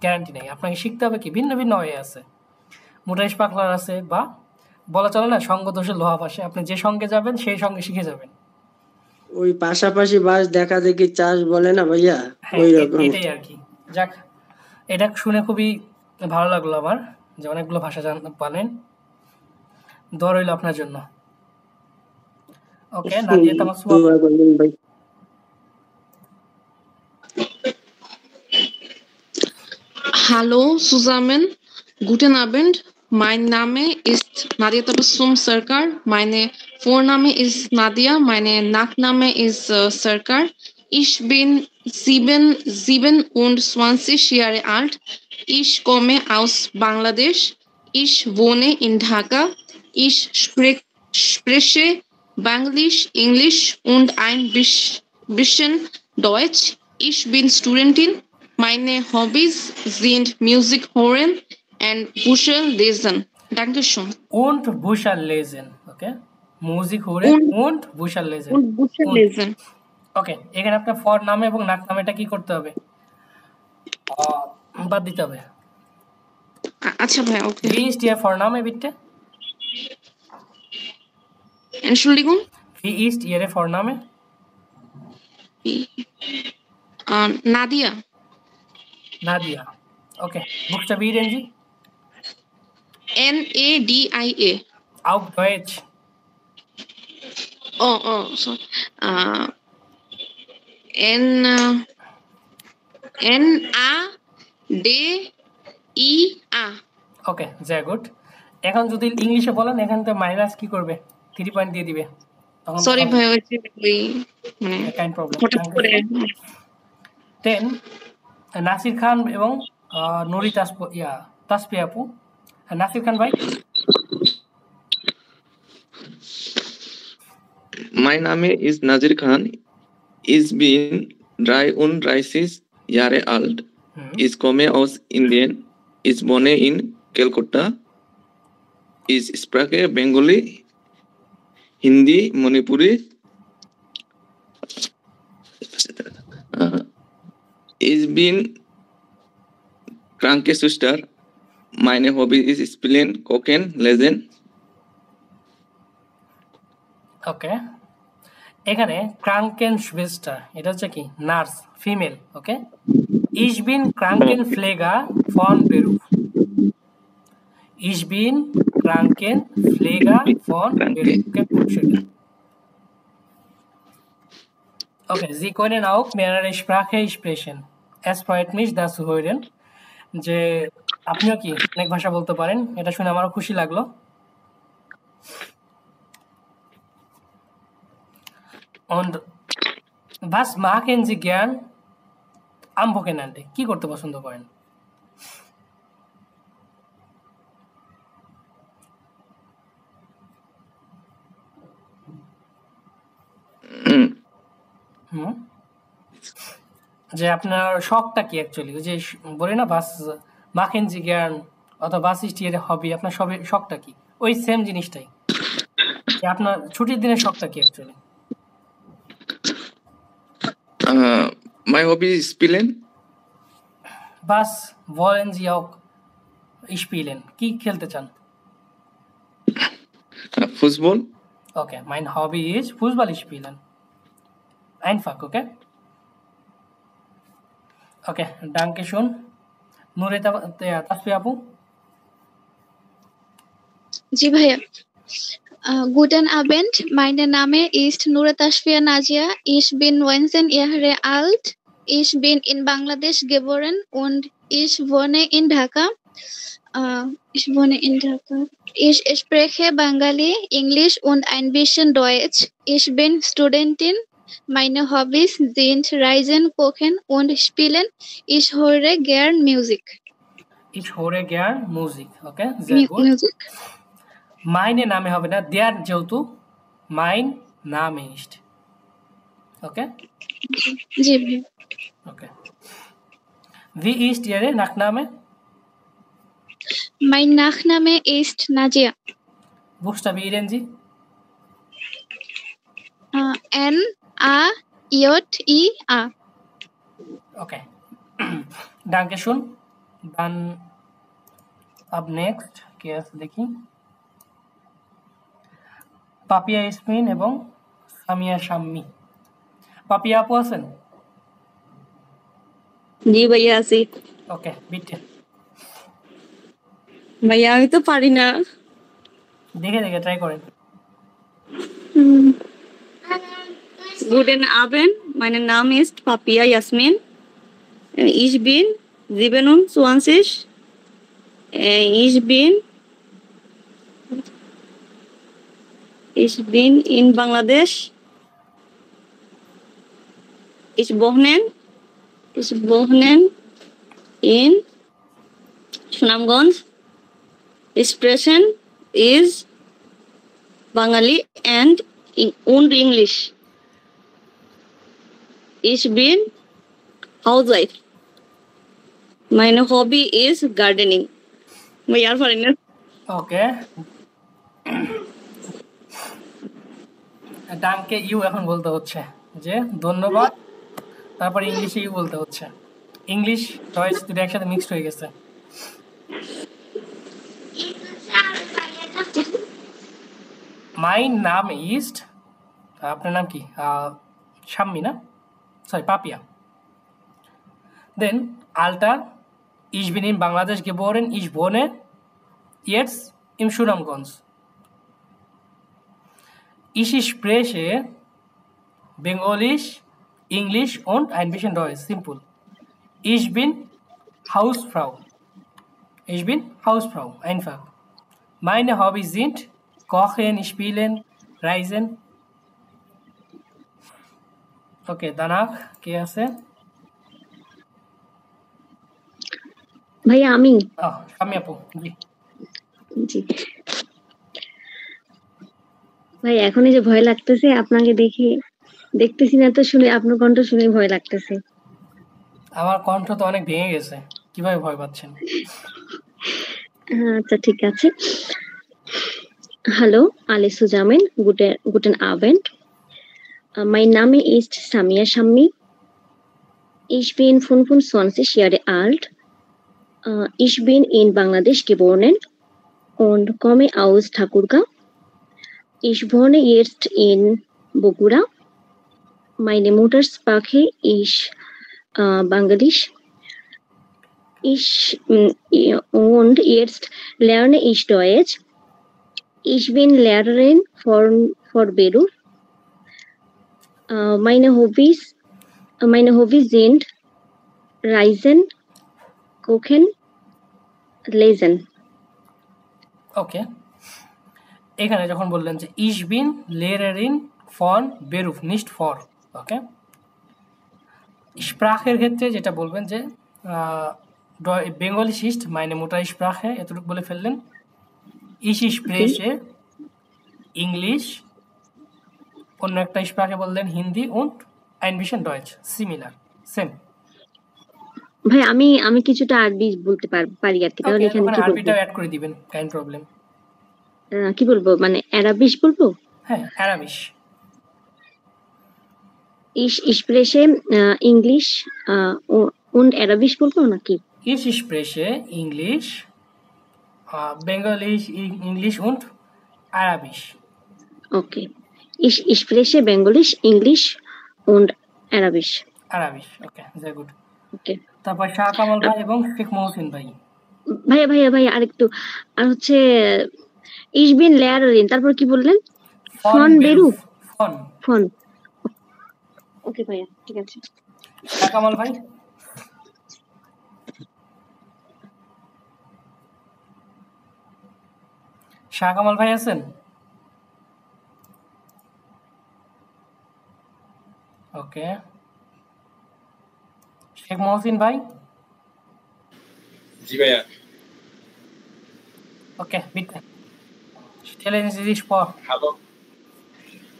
[SPEAKER 1] গ্যারান্টি নেই। আপনাকে শিখতে হবে কি ভিন্ন ভিন্ন ওয়ে আছে, মোটা স্প্রাকলার আছে, বা বলা চলে না সঙ্গ দোষে লোহা পাশে, আপনি যে সঙ্গে যাবেন সেই সঙ্গে শিখে যাবেন।
[SPEAKER 8] ওই পাশাপাশি বাস দেখা দেখি চাষ বলে না ভাইয়া,
[SPEAKER 1] হ্যাঁ,
[SPEAKER 8] ওই রকম।
[SPEAKER 1] এটাই আর কি। যাক, এটা শুনে খুবই ভালো লাগলো আমার যে অনেকগুলো ভাষা পারেন। দোয়া রইল আপনার জন্য। ওকে, নাদিয়া তামাসুম আপু।
[SPEAKER 8] দোয়া করবেন ভাই।
[SPEAKER 9] Hallo zusammen, guten Abend. Mein Name ist Nadia Tabassum Sarkar. Meine Vorname ist Nadia, meine Nachname ist Sarkar. Ich bin 27 Jahre alt. Ich komme aus Bangladesch. Ich wohne in Dhaka. Ich spreche Banglisch, Englisch und ein bisschen Deutsch. Ich bin Studentin. Meine Hobbys sind Musik hören und Bücher lesen. Dankeschön.
[SPEAKER 1] Und Bücher lesen, okay? Musik hören und Bücher lesen.
[SPEAKER 9] Und Bücher lesen.
[SPEAKER 1] ওকে, এখানে আপনার for নামে এবং নাক নামেটা কি করতে হবে? বাদ দিতে হবে।
[SPEAKER 9] আচ্ছা ভাই, ওকে।
[SPEAKER 1] Wie ist Ihr Vorname bitte?
[SPEAKER 9] Entschuldigung?
[SPEAKER 1] Wie ist Ihre Vorname?
[SPEAKER 9] Nadia.
[SPEAKER 1] Nadia. Okay. Buchstabieren Sie?
[SPEAKER 9] Nadia.
[SPEAKER 1] Auf Deutsch.
[SPEAKER 9] Oh, sorry. Nadia.
[SPEAKER 1] ওকে, very good. এখন যদি ইংলিশে বলেন এখান থেকে মাইনাস কি করবে? 3 পয়েন্ট দিয়ে দিবে। তখন
[SPEAKER 9] সরি ভাই, ওই মানে
[SPEAKER 1] কাইন্ড প্রবলেম।
[SPEAKER 9] হঠাৎ করে
[SPEAKER 1] 10 নাসির খান এবং নুরি তাসফি আপু। নাসির খান ভাই।
[SPEAKER 10] Mein Name ist Nazir Khan. Ich bin 33 Jahre alt. Ich komme aus Indien. Ich wohne in Calcutta. Ich spreche Bengali, Hindi, Manipuri. Ich bin Krankenschwester. Meine Hobby ist Spielen, Kochen, Lesen.
[SPEAKER 1] ওকে, এখানে ক্রাঙ্কেনশভেস্টার এটা হচ্ছে কি nurse, female. ওকে, Ich bin Krankenpfleger von Beruf. Ich bin Krankenpfleger von Beruf. Okay, Sie können auch mehrere Sprachen sprechen. Es freut mich, das zu hören. যে আপনিও কি অনেক ভাষা বলতে পারেন, এটা শুনে আমারও খুশি লাগলো। Und was machen Sie gern am Wochenende? কি করতে পছন্দ করেন? যে আপনার শখটা কি অ্যাকচুয়ালি? যে বলে না বাস মাখেন জি জ্ঞান অথবা বাস ইস্টিয়ার হবি, আপনার সবে শখটা কি? ওই সেম জিনিসটাই, যে আপনার ছুটির দিনের শখটা কি actually?
[SPEAKER 10] My hobby is Spielen.
[SPEAKER 1] Was wollen Sie auch spielen? কি খেলতে চান?
[SPEAKER 10] Fußball.
[SPEAKER 1] Okay, mein Hobby ist Fußball spielen. Einfach, okay? Okay, danke schön. নূরে তাসফি আপু।
[SPEAKER 4] জি ভাইয়া। Guten Abend, mein Name ist Nura Tashfia Najia. Ich bin 19 Jahre alt. Ich bin in Bangladesch geboren und ich wohne in Dhaka. Ich spreche Bengali, Englisch und ein bisschen Deutsch. Ich bin Studentin. Meine Hobbys sind Reisen, Kochen und Spielen. Ich höre gern Musik.
[SPEAKER 1] Ich höre gern Musik. Okay, sehr gut.
[SPEAKER 4] Musik.
[SPEAKER 1] Meine Name হবে না, দেয়ার যেহেতু mein Name ist. Okay?
[SPEAKER 4] জি ভাই।
[SPEAKER 1] Okay. Wie ist Ihre Nachname?
[SPEAKER 4] Mein Nachname ist Najia.
[SPEAKER 1] Buchstabieren Sie.
[SPEAKER 4] N-A-J-I-A.
[SPEAKER 1] Okay. Dankeschön. Dann ab next কে আছে দেখি। পাপিয়া ইসমিন এবং সামিয়া শাম্মী। পাপিয়া আপু আছেন?
[SPEAKER 11] জি ভাইয়া আছি।
[SPEAKER 1] ওকে, বিটে।
[SPEAKER 11] ভাইয়া আমি তো পারি না।
[SPEAKER 1] দেখে দেখে ট্রাই করেন।
[SPEAKER 11] Guten Abend, mein Name ist Papia Yasmin. Ich bin 27. Ich bin in Bangladesch. Ich wohne in Sunamganj. Expression is Bengali and English. Ich bin housewife. Meine hobby is gardening. We are foreigners.
[SPEAKER 1] Okay. ডানকে ইউ এখন বলতে হচ্ছে যে ধন্যবাদ, তারপর ইংলিশে you বলতে হচ্ছে। ইংলিশ ডয়েচ দুটো একসাথে মিক্সড হয়ে গেছে। Mein Name ist, আপনার নাম কি? শাম্মী না? Sorry, Papiya. Then Alter, ich bin in Bangladesch geboren, ich wohne jetzt im Sunamganj. Ich spreche Bengalisch, Englisch und ein bisschen Deutsch. Simple. Ich bin Hausfrau. Einfach. Meine Hobbys sind Kochen, Spielen, Reisen. Okay, danach কে আছে?
[SPEAKER 11] ভাইয়া আমি।
[SPEAKER 1] আমি আপু। জি
[SPEAKER 11] জি ভাই, এখন এই যে ভয় লাগতেছে আপনাকে দেখে, দেখতেছি না তো, শুনে আপনার কণ্ঠ শুনে ভয় লাগতেছে।
[SPEAKER 1] আমার কণ্ঠ তো অনেক ভেঙে গেছে, কিভাবে ভয় পাচ্ছেন?
[SPEAKER 11] আচ্ছা ঠিক আছে। Hallo, alle zusammen. Guten Abend. Mein Name ist Samia Shammi. Ich bin 25 Jahre alt. Ich bin in Bangladesch geboren und komme aus Thakurga. Ich wohne jetzt in Bogura. Meine Muttersprache ist Bangalisch. Und jetzt lerne ich Deutsch. Ich bin Lehrerin für Beruf. Meine Hobbys sind Reisen, Kochen, Lesen.
[SPEAKER 1] ওকে, এখানে যখন বললেন যে ich bin Lehrerin von Beruf, nicht for, ওকে, স্প্রাখের ক্ষেত্রে যেটা বলবেন যে Bengali ist meine Muttersprache, এতটুকু বলে ফেললেন। Ich spreche English, অন্য একটা স্প্রাখে বললেন Hindi, und ein bisschen Deutsch, similar, same.
[SPEAKER 11] ভাই আমি কিছুটা আরবি বলতে পারি আর কি, তাহলে এখানে কি বলবো?
[SPEAKER 1] আরবিটাও অ্যাড করে দিবেন, কাইন্ড প্রবলেম।
[SPEAKER 11] কি বলবো, মানে আরাবিশ বলবো?
[SPEAKER 1] হ্যাঁ, আরাবিশ।
[SPEAKER 11] Ich spreche English und Arabisch বলবো নাকি?
[SPEAKER 1] Ich spreche English, Bengalisch, English und Arabisch.
[SPEAKER 11] Okay. Ich spreche Bengalisch, English und Arabisch.
[SPEAKER 1] Arabisch, okay, sehr gut.
[SPEAKER 11] Okay.
[SPEAKER 1] তারপর শাহ কামাল ভাই এবং শেখ মহসিন ভাই।
[SPEAKER 11] ভাইয়া আরেকটু। আর হচ্ছে ich bin Lehrerin, তারপর কি বললেন?
[SPEAKER 1] ফন বেরুফ।
[SPEAKER 11] ফন। ওকে ভাইয়া, ঠিক আছে।
[SPEAKER 1] শাহ কামাল ভাই। শাহ কামাল ভাই আছেন? ওকে। শেখ মহসিন ভাই।
[SPEAKER 12] জি ভাইয়া।
[SPEAKER 1] Okay, bitte. Stellen Sie sich vor.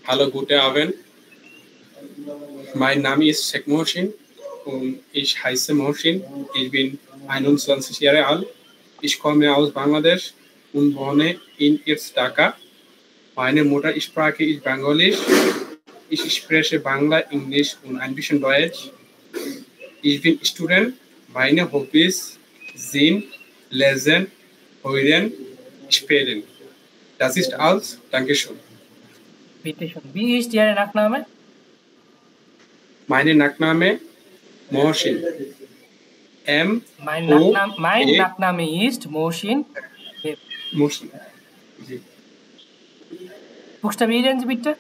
[SPEAKER 12] Hallo, guten Abend. Mein Name ist Sheikh Mohsin und ich heiße Mohsin. Ich bin 21 Jahre alt. Ich komme aus Bangladesch und wohne in Dhaka. Meine Muttersprache ist Bangalisch. Ich spreche Bangla, Englisch und ein bisschen Deutsch. Ich bin Student. Meine Hobbys sind Lesen, Hören, Spielen. Das ist alles. Dankeschön.
[SPEAKER 1] Bitte schön. Wie ist Ihr Nachname?
[SPEAKER 12] Meine Nachname Mohsin.
[SPEAKER 1] Mein Nachname ist Mohsin.
[SPEAKER 12] Mohsin.
[SPEAKER 1] Buchstabieren Sie bitte.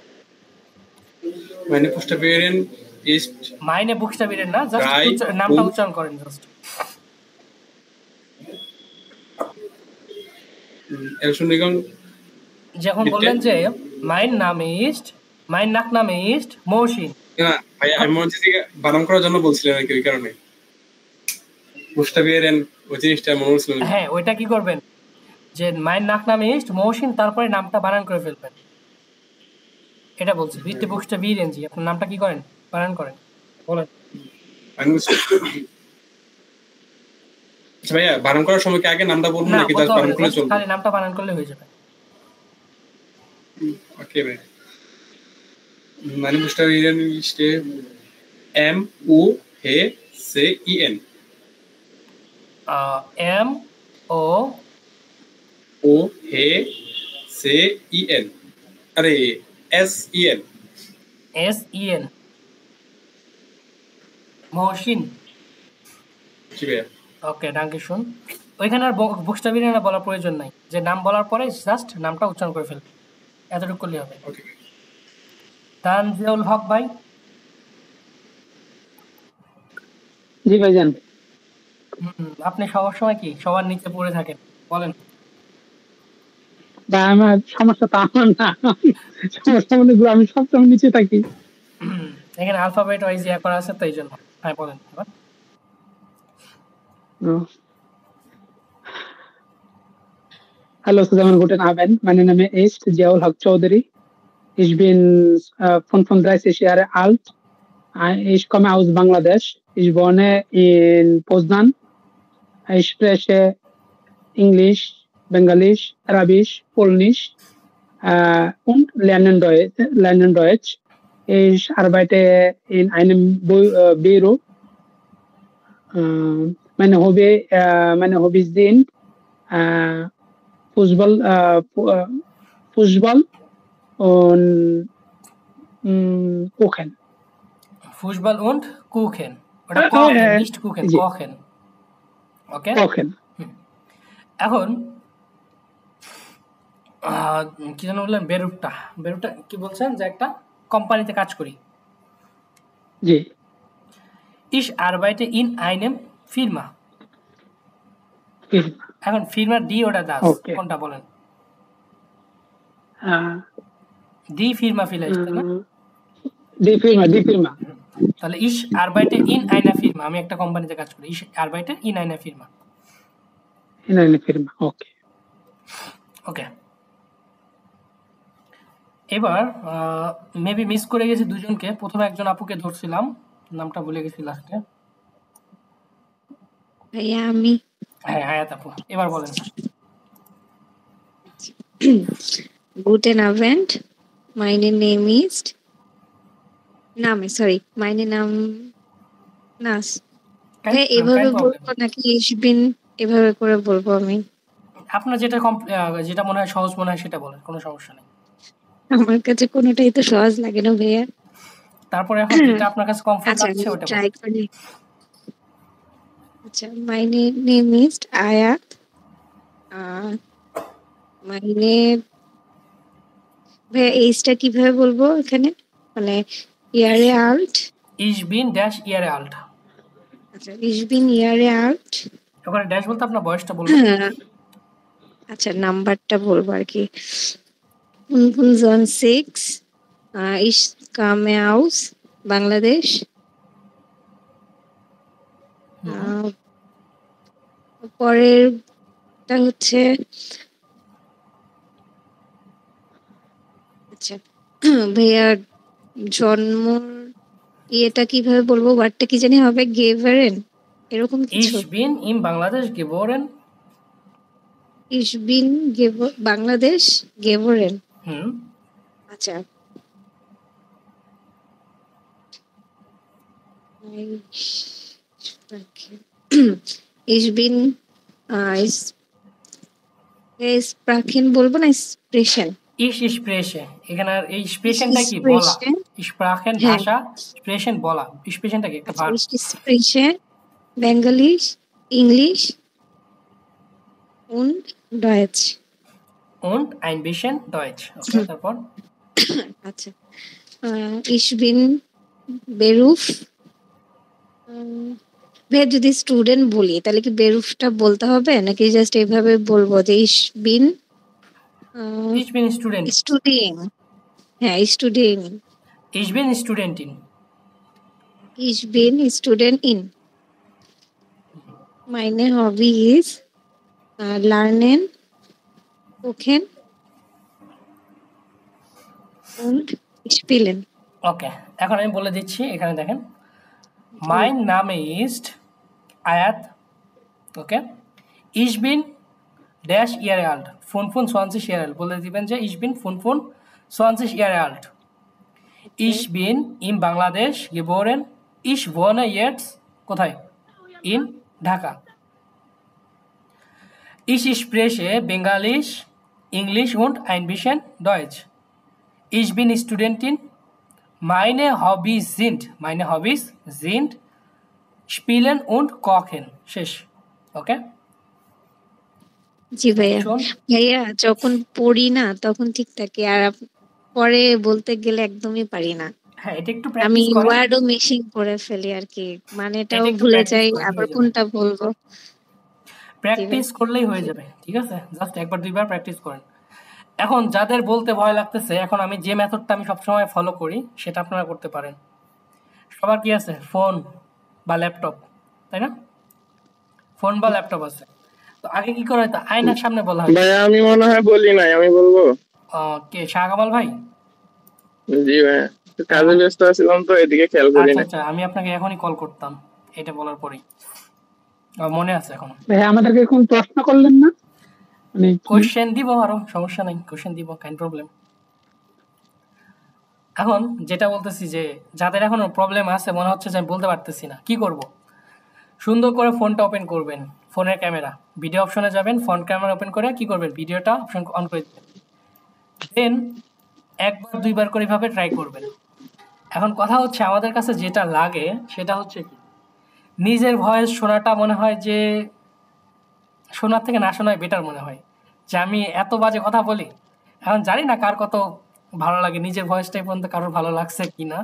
[SPEAKER 12] Meine Buchstabieren ist.
[SPEAKER 1] Meine Buchstabieren, na? Just Namta uচ্চারণ করেন just. যখন বললেন যে mein Nachname ist Mohsin।
[SPEAKER 12] না ভাই আমি মনে থেকে বানান করার জন্য বলছিলাম নাকি ওই কারণে বুঝতাবিরেন ওই জিনিসটা মনে হচ্ছিল।
[SPEAKER 1] হ্যাঁ ওইটা কি করবেন যে mein Nachname ist Mohsin তারপরে নামটা বানান করে ফেলবেন, এটা বলছি। বিটে বুchstabieren Sie, আপনার নামটা কি করেন, বানান করেন, বলেন।
[SPEAKER 12] আচ্ছা ভাইয়া বানান করার সময় কি আগে নামটা বলবো নাকি জাস্ট বানান করলে চলবে?
[SPEAKER 1] খালি নামটা বানান করলে হয়ে যাবে।
[SPEAKER 12] ওকে ভাই। Meine Buchstabieren steht M-O-H-C-I-N. M-O-H-C-I-N. अरे S-E-N.
[SPEAKER 1] S-E-N. Mohsin.
[SPEAKER 12] জি ভাইয়া।
[SPEAKER 1] ওকে, danke schön. ওইখানে আর বুকস্টাবিরেন বলার প্রয়োজন নাই, যে নাম বলার পরে জাস্ট নামটা উচ্চারণ করে ফেলবে, এতটুকু করলেই হবে।
[SPEAKER 12] ওকে।
[SPEAKER 1] তানজিউল হক ভাই।
[SPEAKER 13] জি ভাইজান।
[SPEAKER 1] আপনি সবসময় কি সবার নিচে পড়ে থাকেন, বলেন।
[SPEAKER 13] আমার সমস্যা তো আমার না, সমস্যা মানে আমি সবসময় নিচে থাকি।
[SPEAKER 1] এখানে অ্যালফাবেট ওয়াইজ ইয়া করা আছে, তাই জন্য। হ্যাঁ বলেন এবার।
[SPEAKER 13] Hallo zusammen, guten Abend. Mein Name ist Ziaul Haq Chaudhary. Ich bin 35 Jahre alt. Ich komme aus Bangladesch. Ich wohne in Poznan. Ich spreche Englisch, Bengalisch, Arabisch, Polnisch und lernen Deutsch. Ich arbeite in einem Büro. Meine Hobbys sind Fußball und Kuchen.
[SPEAKER 1] Fußball und Kuchen. Oder Kochen, nicht Kuchen, Kochen. Okay?
[SPEAKER 13] Kochen.
[SPEAKER 1] এখন কি যেন বললেন, বেরুটা কি বলছেন, যে একটা কোম্পানিতে কাজ করি।
[SPEAKER 13] জি।
[SPEAKER 1] Ich arbeite in einem Firma. এখন ফির্মার ডি ওটা দাস, কোনটা বলেন? ডি ফির্মা vielleicht, না?
[SPEAKER 13] ডি ফির্মা।
[SPEAKER 1] তাহলে ich arbeite in einer Firma, আমি একটা কোম্পানিতে কাজ করি। Ich arbeite in einer Firma.
[SPEAKER 13] ওকে।
[SPEAKER 1] ওকে, এবার মেবি মিস করে গেছি দুজনকে। প্রথমে একজন আপুকে ধরছিলাম, নামটা ভুলে গেছি লাস্টে।
[SPEAKER 14] ভাইয়া আমি।
[SPEAKER 1] হ্যাঁ হায়াত আপু, এবার বলেন।
[SPEAKER 14] Guten Abend. Meine Name ist meine Name Nas. এভাবে বলবো নাকি ich bin এভাবে করে বলবো আমি?
[SPEAKER 1] আপনার যেটা মনে হয় সহজ মনে হয় সেটা বলেন, কোনো সমস্যা নেই।
[SPEAKER 14] আমার কাছে কোনোটাই তো সহজ লাগে না ভাইয়া।
[SPEAKER 1] তারপরে এখন যেটা আপনার কাছে কমফর্ট লাগছে ওটা
[SPEAKER 14] ট্রাই করি। আচ্ছা, মাই নেম ইজ আয়াত। মাই নেম, ভাইয়া এইজটা কিভাবে বলবো এখানে, মানে ইয়ারে আল্ট?
[SPEAKER 1] Ich bin ড্যাশ ইয়ারে alt।
[SPEAKER 14] আচ্ছা, ich bin ইয়ারে আল্ট।
[SPEAKER 1] ওখানে ড্যাশ বলতে আপনার বয়সটা বলবেন।
[SPEAKER 14] আচ্ছা, নাম্বারটা বলবো আর কি। 506, ich komme aus বাংলাদেশ। পরেরটা হচ্ছে, আচ্ছা ভাইয়া জন্ম ইয়েটা কিভাবে বলবো, ওয়ার্ডটা কি জানি হবে, গেভারেন এরকম কিছু।
[SPEAKER 1] Ich bin in Bangladesh geboren।
[SPEAKER 14] Ich bin Bangladesh গেবোরেন। আচ্ছা, Ich bin স্প্রাখেন বলবো না স্প্রেশন?
[SPEAKER 1] Ich spreche, এখানে এই স্প্রেশনটা কি বলা, স্প্রাখেন ভাষা, স্প্রেশন বলা, স্প্রেশনটা কি একটা verb.
[SPEAKER 14] Ich spreche Bengalisch, English und Deutsch.
[SPEAKER 1] Und ein bisschen Deutsch। ওকে, তারপর
[SPEAKER 14] আচ্ছা, ich bin বেরুফ। ভাই যদি স্টুডেন্ট বলি তাহলে কি বেরুফটা বলতে হবে নাকি জাস্ট এইভাবে বলবো যে ich bin
[SPEAKER 1] স্টুডেন্ট।
[SPEAKER 14] স্টুডেন্ট, হ্যাঁ student.
[SPEAKER 1] Ich bin Studentin।
[SPEAKER 14] Ich bin student in. Meine hobby is lernen, kochen und spielen.
[SPEAKER 1] ওকে, এখন আমি বলে দিচ্ছি, এখানে দেখেন mein Name ist আয়াত। ওকে, ich bin ড্যাশ ইয়ারে alt, 25 Jahre alt, বলে দিবেন যে ich bin 25 Jahre alt। Ich bin in Bangladesh geboren। Ich wohne jetzt কোথায়? in Dhaka. Ich spreche Bengalisch, Englisch und ein bisschen Deutsch। Ich bin Studentin। Meine Hobbys sind spielen und kochen। শেষ। ওকে,
[SPEAKER 14] জি ভাইয়া। ভাইয়া যখন পড়ি না তখন ঠিক থাকে, আর পরে বলতে গেলে একদমই পারি না।
[SPEAKER 1] হ্যাঁ, এটা একটু
[SPEAKER 14] আমি
[SPEAKER 1] প্র্যাকটিস করেন।
[SPEAKER 14] ওয়ার্ডও মিসিং করে ফেলি আর কি, মানেটাও
[SPEAKER 1] এটা একটু
[SPEAKER 14] ভুলে
[SPEAKER 1] প্র্যাকটিস
[SPEAKER 14] যাই,
[SPEAKER 1] করলে
[SPEAKER 14] আবার
[SPEAKER 1] হয়ে যাবে।
[SPEAKER 14] কোনটা বলবো।
[SPEAKER 1] প্র্যাকটিস করলেই হয়ে যাবে, ঠিক আছে? জাস্ট একবার দুইবার প্র্যাকটিস করেন। এখন যাদের বলতে ভয় লাগতেছে, এখন আমি যে মেথডটা আমি সবসময় ফলো করি সেটা আপনারা করতে পারেন। সবার কি আছে? ফোন বা ল্যাপটপ, তাই না? ফোন বা ল্যাপটপ আছে। তো আগে কি করা হতো? আয়নার সামনে বলা হয়।
[SPEAKER 10] ভাই আমি মনে হয় বলি নাই, আমি বলবো।
[SPEAKER 1] কে, শাহ কামাল ভাই?
[SPEAKER 10] জি ভাই, কাজে ব্যস্ত ছিলাম তো এদিকে খেয়াল করি না।
[SPEAKER 1] আচ্ছা, আমি আপনাকে এখনই কল করতাম এটা বলার পরেই। মনে আছে এখন?
[SPEAKER 13] ভাই আমাদেরকে কোন প্রশ্ন করলেন না? মানে
[SPEAKER 1] কোশ্চেন দিব, আরো সমস্যা নাই, কোশ্চেন দিব, কাইন প্রবলেম। এখন যেটা বলতেছি যে যাদের এখনো প্রবলেম আছে, মনে হচ্ছে যে আমি বলতে পারতেছি না, কি করব? সুন্দর করে ফোনটা ওপেন করবেন, ফোনের ক্যামেরা, ভিডিও অপশনে যাবেন, ফোন ক্যামেরা ওপেন করে কি করবেন? ভিডিওটা অপশন অন করে দিবেন। দেন একবার দুইবার করে এভাবে ট্রাই করবেন। এখন কথা হচ্ছে আমাদের কাছে যেটা লাগে সেটা হচ্ছে কি, নিজের ভয়েস শোনাটা মনে হয় যে শোনার থেকে না শোনাই বেটার মনে হয়, যে আমি এত বাজে কথা বলি। এখন জানি না কার কত ভালো লাগে, নিজের ভয়েসটাই পর্যন্ত কারোর ভালো লাগছে কিনা।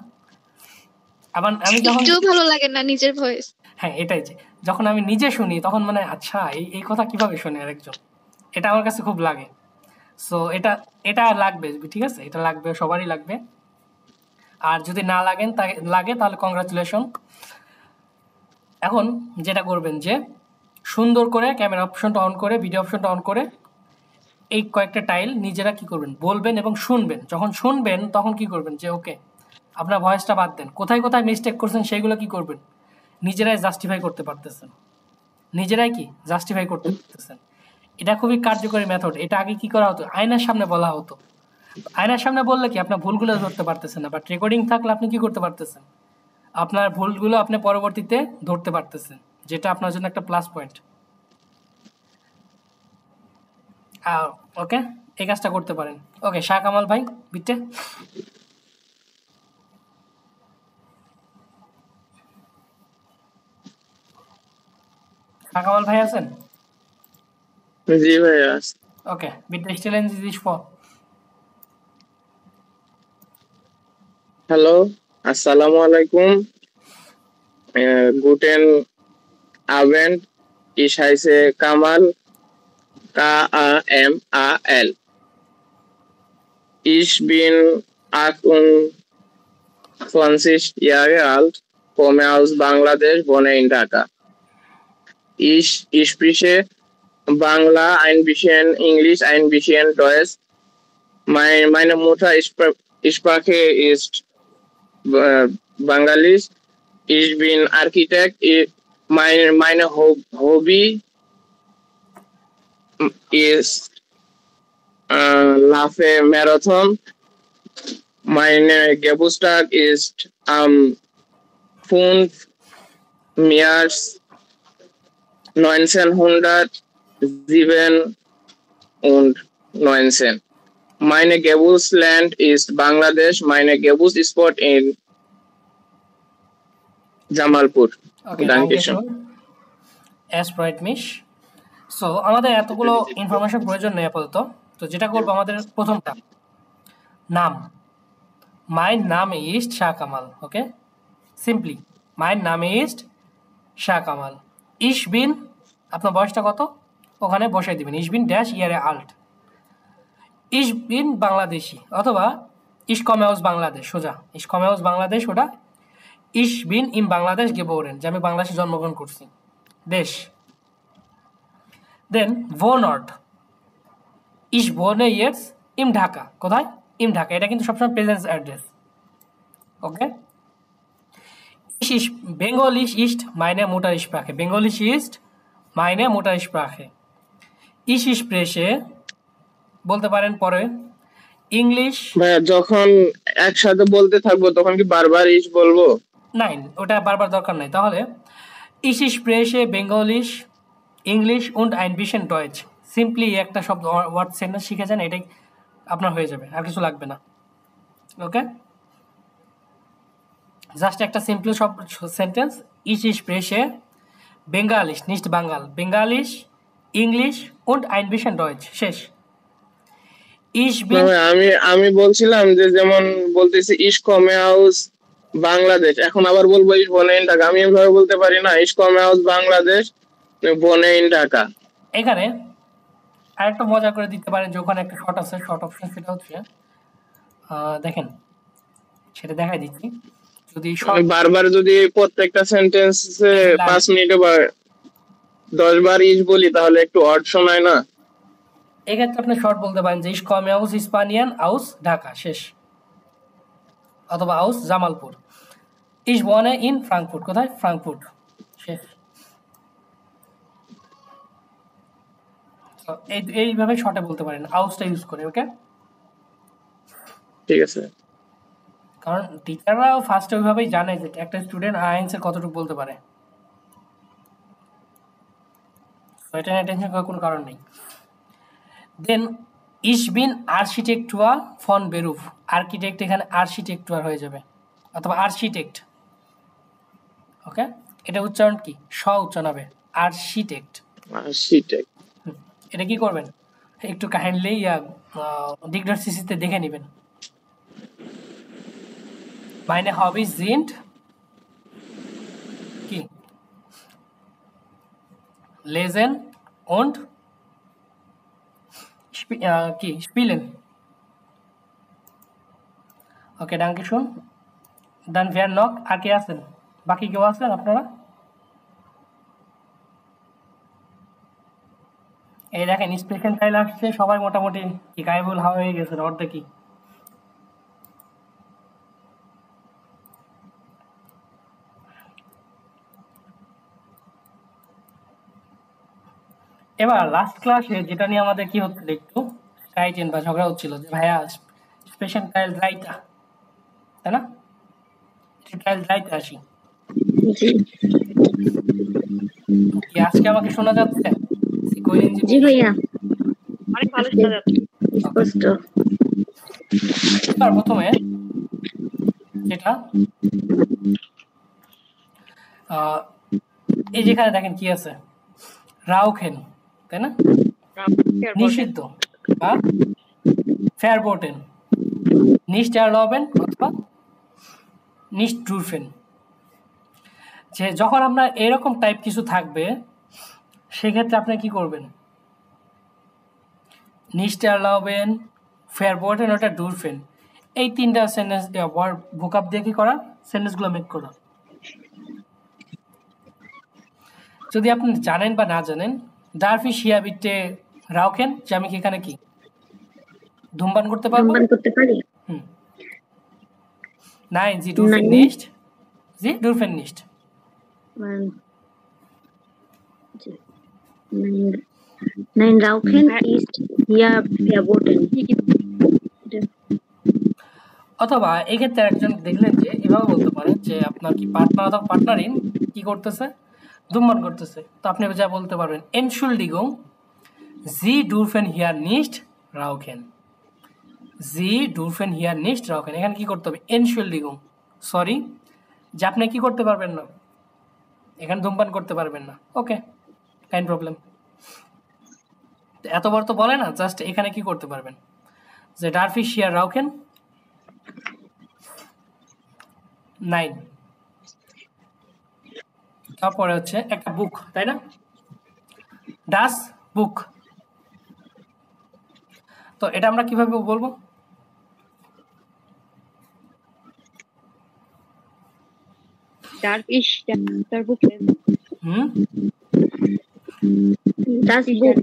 [SPEAKER 1] আবার আমি যখন
[SPEAKER 4] একটু ভালো লাগে না নিজের ভয়েস।
[SPEAKER 1] হ্যাঁ, এটাই যে যখন আমি নিজে শুনি তখন মানে আচ্ছা এই কথা কিভাবে শোনে আরেকজন, এটা আমার কাছে খুব লাগে। সো এটা লাগবে, ঠিক আছে? এটা লাগবে, সবারই লাগবে। আর যদি না লাগে তাহলে কংগ্রাচুলেশন। এখন যেটা করবেন যে সুন্দর করে ক্যামেরা অপশনটা অন করে, ভিডিও অপশনটা অন করে এই কয়েকটা টাইল নিজেরা কি করবেন বলবেন এবং শুনবেন। যখন শুনবেন তখন কি করবেন যে ওকে, আপনার ভয়েসটা বাদ দেন, কোথায় কোথায় মিস্টেক করছেন সেগুলো কি করবেন নিজেরাই জাস্টিফাই করতে পারতেছেন। এটা খুবই কার্যকরী মেথড। এটা আগে কি করা হতো? আয়নার সামনে বলা হতো। আয়নার সামনে বললে কি আপনার ভুলগুলো ধরতে পারতেছেন না, বাট রেকর্ডিং থাকলে আপনি কি করতে পারতেছেন? আপনার ভুলগুলো আপনি পরবর্তীতে ধরতে পারতেছেন, যেটা আপনার জন্য একটা প্লাস পয়েন্ট। ওকে, এই কাজটা করতে পারেন। ওকে, শাহ কামাল ভাই বিটে। কামাল ভাই আছেন?
[SPEAKER 10] জি ভাইয়া।
[SPEAKER 1] ওকে, bitte stellen Sie sich vor.
[SPEAKER 10] Hallo, assalamu alaikum. Guten Abend. Ich heiße Kamal, Kamal. Ich bin 28 Jahre alt, komme aus Bangladesch, wohne in Dhaka. Ich spreche Bangla, ein bisschen Englisch, ein bisschen Deutsch. Meine Muttersprache ist Bangalisch. Ich bin Architekt. Meine Hobby ist Laufe Marathon. Meine Geburtstag ist am 5. März 1997. Meine Geburtsland ist Bangladesch. Meine Geburtsort in Jamalpur.
[SPEAKER 1] Okay,
[SPEAKER 10] Dankeschön.
[SPEAKER 1] Sprite miss. So আমাদের এতগুলো information প্রয়োজন নেই আপাতত। তো যেটা করবো, আমাদের প্রথমটা নাম। মাই নাম is Shah Kamal. Okay, simply my নাম ইজ শাহ কামাল। ইশ বিন, আপনার বয়সটা কত ওখানে বসাই দিবেন। ইশ বিন ড্যাশ ইয়ারে আল্ট। ইশ বিন বাংলাদেশি, অথবা ইশ কমে হাউস বাংলাদেশ, সোজা ইশ কমে হাউস বাংলাদেশ, ওটা ইশ বিন ইন বাংলাদেশ গেবোরেন, যে আমি বাংলাদেশে জন্মগ্রহণ করছি, দেশ। দেন ভোনর্ট, ইশ ভোনে ইয়ার্স ইম ঢাকা, কোথায়? ইম ঢাকা, এটা কিন্তু সবসময় প্রেজেন্স অ্যাড্রেস। ওকে, Bengalisch ist meine Muttersprache. Bengalisch ist meine Muttersprache. Ich spreche, বলতে পারেন পরে, ইংলিশ।
[SPEAKER 10] ভাইয়া যখন একসাথে বলতে থাকবো তখন কি বারবার ইস বলবো?
[SPEAKER 1] নাই, ওটা বারবার দরকার নাই। তাহলে ich spreche Bengalisch, English und ein bisschen Deutsch. Simply একটা শব্দ ওয়ার্ড সেন্টেন্স শিখে যান, এটাই আপনার হয়ে যাবে, আর কিছু লাগবে না। ওকে, জাস্ট একটা সিম্পল সব sentence. Ich spreche Bengalisch, nicht বাঙ্গাল, Bengalisch, English und ein bisschen Deutsch, শেষ।
[SPEAKER 10] আমি বলছিলাম যে যেমন বলতেছি ইশ কমে হাউস বাংলাদেশ, এখন আবার বলবো ইশ বনে ইন ঢাকা। আমি এভাবে বলতে পারি না, ইশ কমে হাউস বাংলাদেশ বনে ইন ঢাকা।
[SPEAKER 1] এখানে আরেকটা মজা করে দিতে পারেন, যে ওখানে একটা শর্ট আছে, শর্ট অপশন, সেটা হচ্ছে দেখেন, সেটা দেখাই দিচ্ছি। যদি
[SPEAKER 10] বারবার যদি প্রত্যেকটা সেন্টেন্সে 5 মিনিটে বা 10 বার ইশ বলি তাহলে একটু অড শোনায় না?
[SPEAKER 1] এক্ষেত্রে আপনি শর্ট বলতে পারেন যে ইশ কমে হাউস হিস্পানিয়ান আউস ঢাকা, শেষ। অথবা আউস জামালপুর। ইশ বনে ইন ফ্রাঙ্কফুর্ট, কোথায়? ফ্রাঙ্কফুর্ট, শেষ। এইভাবে শর্টে বলতে পারেন, আউসটা ইউজ করে। ওকে,
[SPEAKER 10] ঠিক আছে।
[SPEAKER 1] কারণ টিচাররাও ফার্স্টে ওইভাবেই জানে যে একটা স্টুডেন্ট আইএনসের কতটুকু বলতে পারে। এটা নিয়ে টেনশন করার কোনো কারণ নেই। দেন ইশ বিন আর্কিটেক্টুয়ার ফন বেরুফ, আর্কিটেক্ট এখানে আর্কিটেক্টুয়ার হয়ে যাবে, অথবা আর্কিটেক্ট। ওকে, এটা উচ্চারণ কি? স উচ্চারণ হবে, আর্কিটেক্ট।
[SPEAKER 10] আর্কিটেক্ট।
[SPEAKER 1] এটা কি করবেন, একটু কাইন্ডলি ডিগডার সিসিতে দেখে নেবেন। Meine Hobbys sind কি? Lesen und কি? Spielen. Okay, danke schön. Dann wer noch? আর কে আছেন? বাকি কেউ আছেন আপনারা? এই দেখেন স্পেশাল টাইল আসছে, সবাই মোটামুটি কি গায়েবুল হাওয়া হয়ে গেছে অর্ধেকই। এবার লাস্ট ক্লাসে যেটা নিয়ে আমাদের কি হচ্ছিল, একটু টাইটেন বা ঝগড়া হচ্ছিল যে ভাইয়া স্পেশাল টাইল রাইটা, তাই না? টাইল রাইতে আসি। আজকে আমাকে শোনা যাচ্ছে?
[SPEAKER 11] জি ভাইয়া,
[SPEAKER 2] অনেক ভালো শোনা যাচ্ছে,
[SPEAKER 11] স্পষ্ট।
[SPEAKER 1] এবার প্রথমে যেটা এই যেখানে দেখেন কি আছে, রাউখেন, তাই না? নিষিদ্ধ বা ফেয়ারবোটেন, নিস্ট এরলাউবেন অথবা নিস্ট ডুরফেন। যে যখন আপনার এরকম টাইপ কিছু থাকবে সেক্ষেত্রে আপনি কি করবেন? নিস্ট এরলাউবেন, ফেয়ারবোটেন ওটা ডুরফেন, এই তিনটা সেন্টেন্স ওয়ার্ড ভোকাব দিয়ে কি করা, সেন্টেন্সগুলো মেক করা। যদি আপনি জানেন বা না জানেন, ডারফি শিয়া বিটে রাউখেন, যে আমি কি এখানে কি ধূমপান করতে পারবো? Nein, Sie dürfen nicht. Sie dürfen nicht.
[SPEAKER 11] Nein, Rauchen ist hier verboten.
[SPEAKER 1] অথবা এক্ষেত্রে একজন দেখলেন যে এভাবে বলতে পারেন যে আপনার কি পার্টনার অথবা পার্টনারিন কি করতেছে, ধূমপান করতেছে, তো আপনি যা বলতে পারবেন Entschuldigung, Sie dürfen hier nicht rauchen. Sie dürfen hier nicht rauchen. এখানে কি করতে হবে? Entschuldigung, সরি, যে আপনি কি করতে পারবেন না, এখানে ধূমপান করতে পারবেন না। ওকে, কাইন প্রবলেম। এতবার তো বলে না, জাস্ট এখানে কি করতে পারবেন, যে ডারফি শিয়া রাউখেন 9। তারপরে হচ্ছে একটা বুক, তাই না? ডাস বুক। তো এটা আমরা কিভাবে বলবো?
[SPEAKER 2] Darf ich das Buch lesen?
[SPEAKER 11] Das Buch.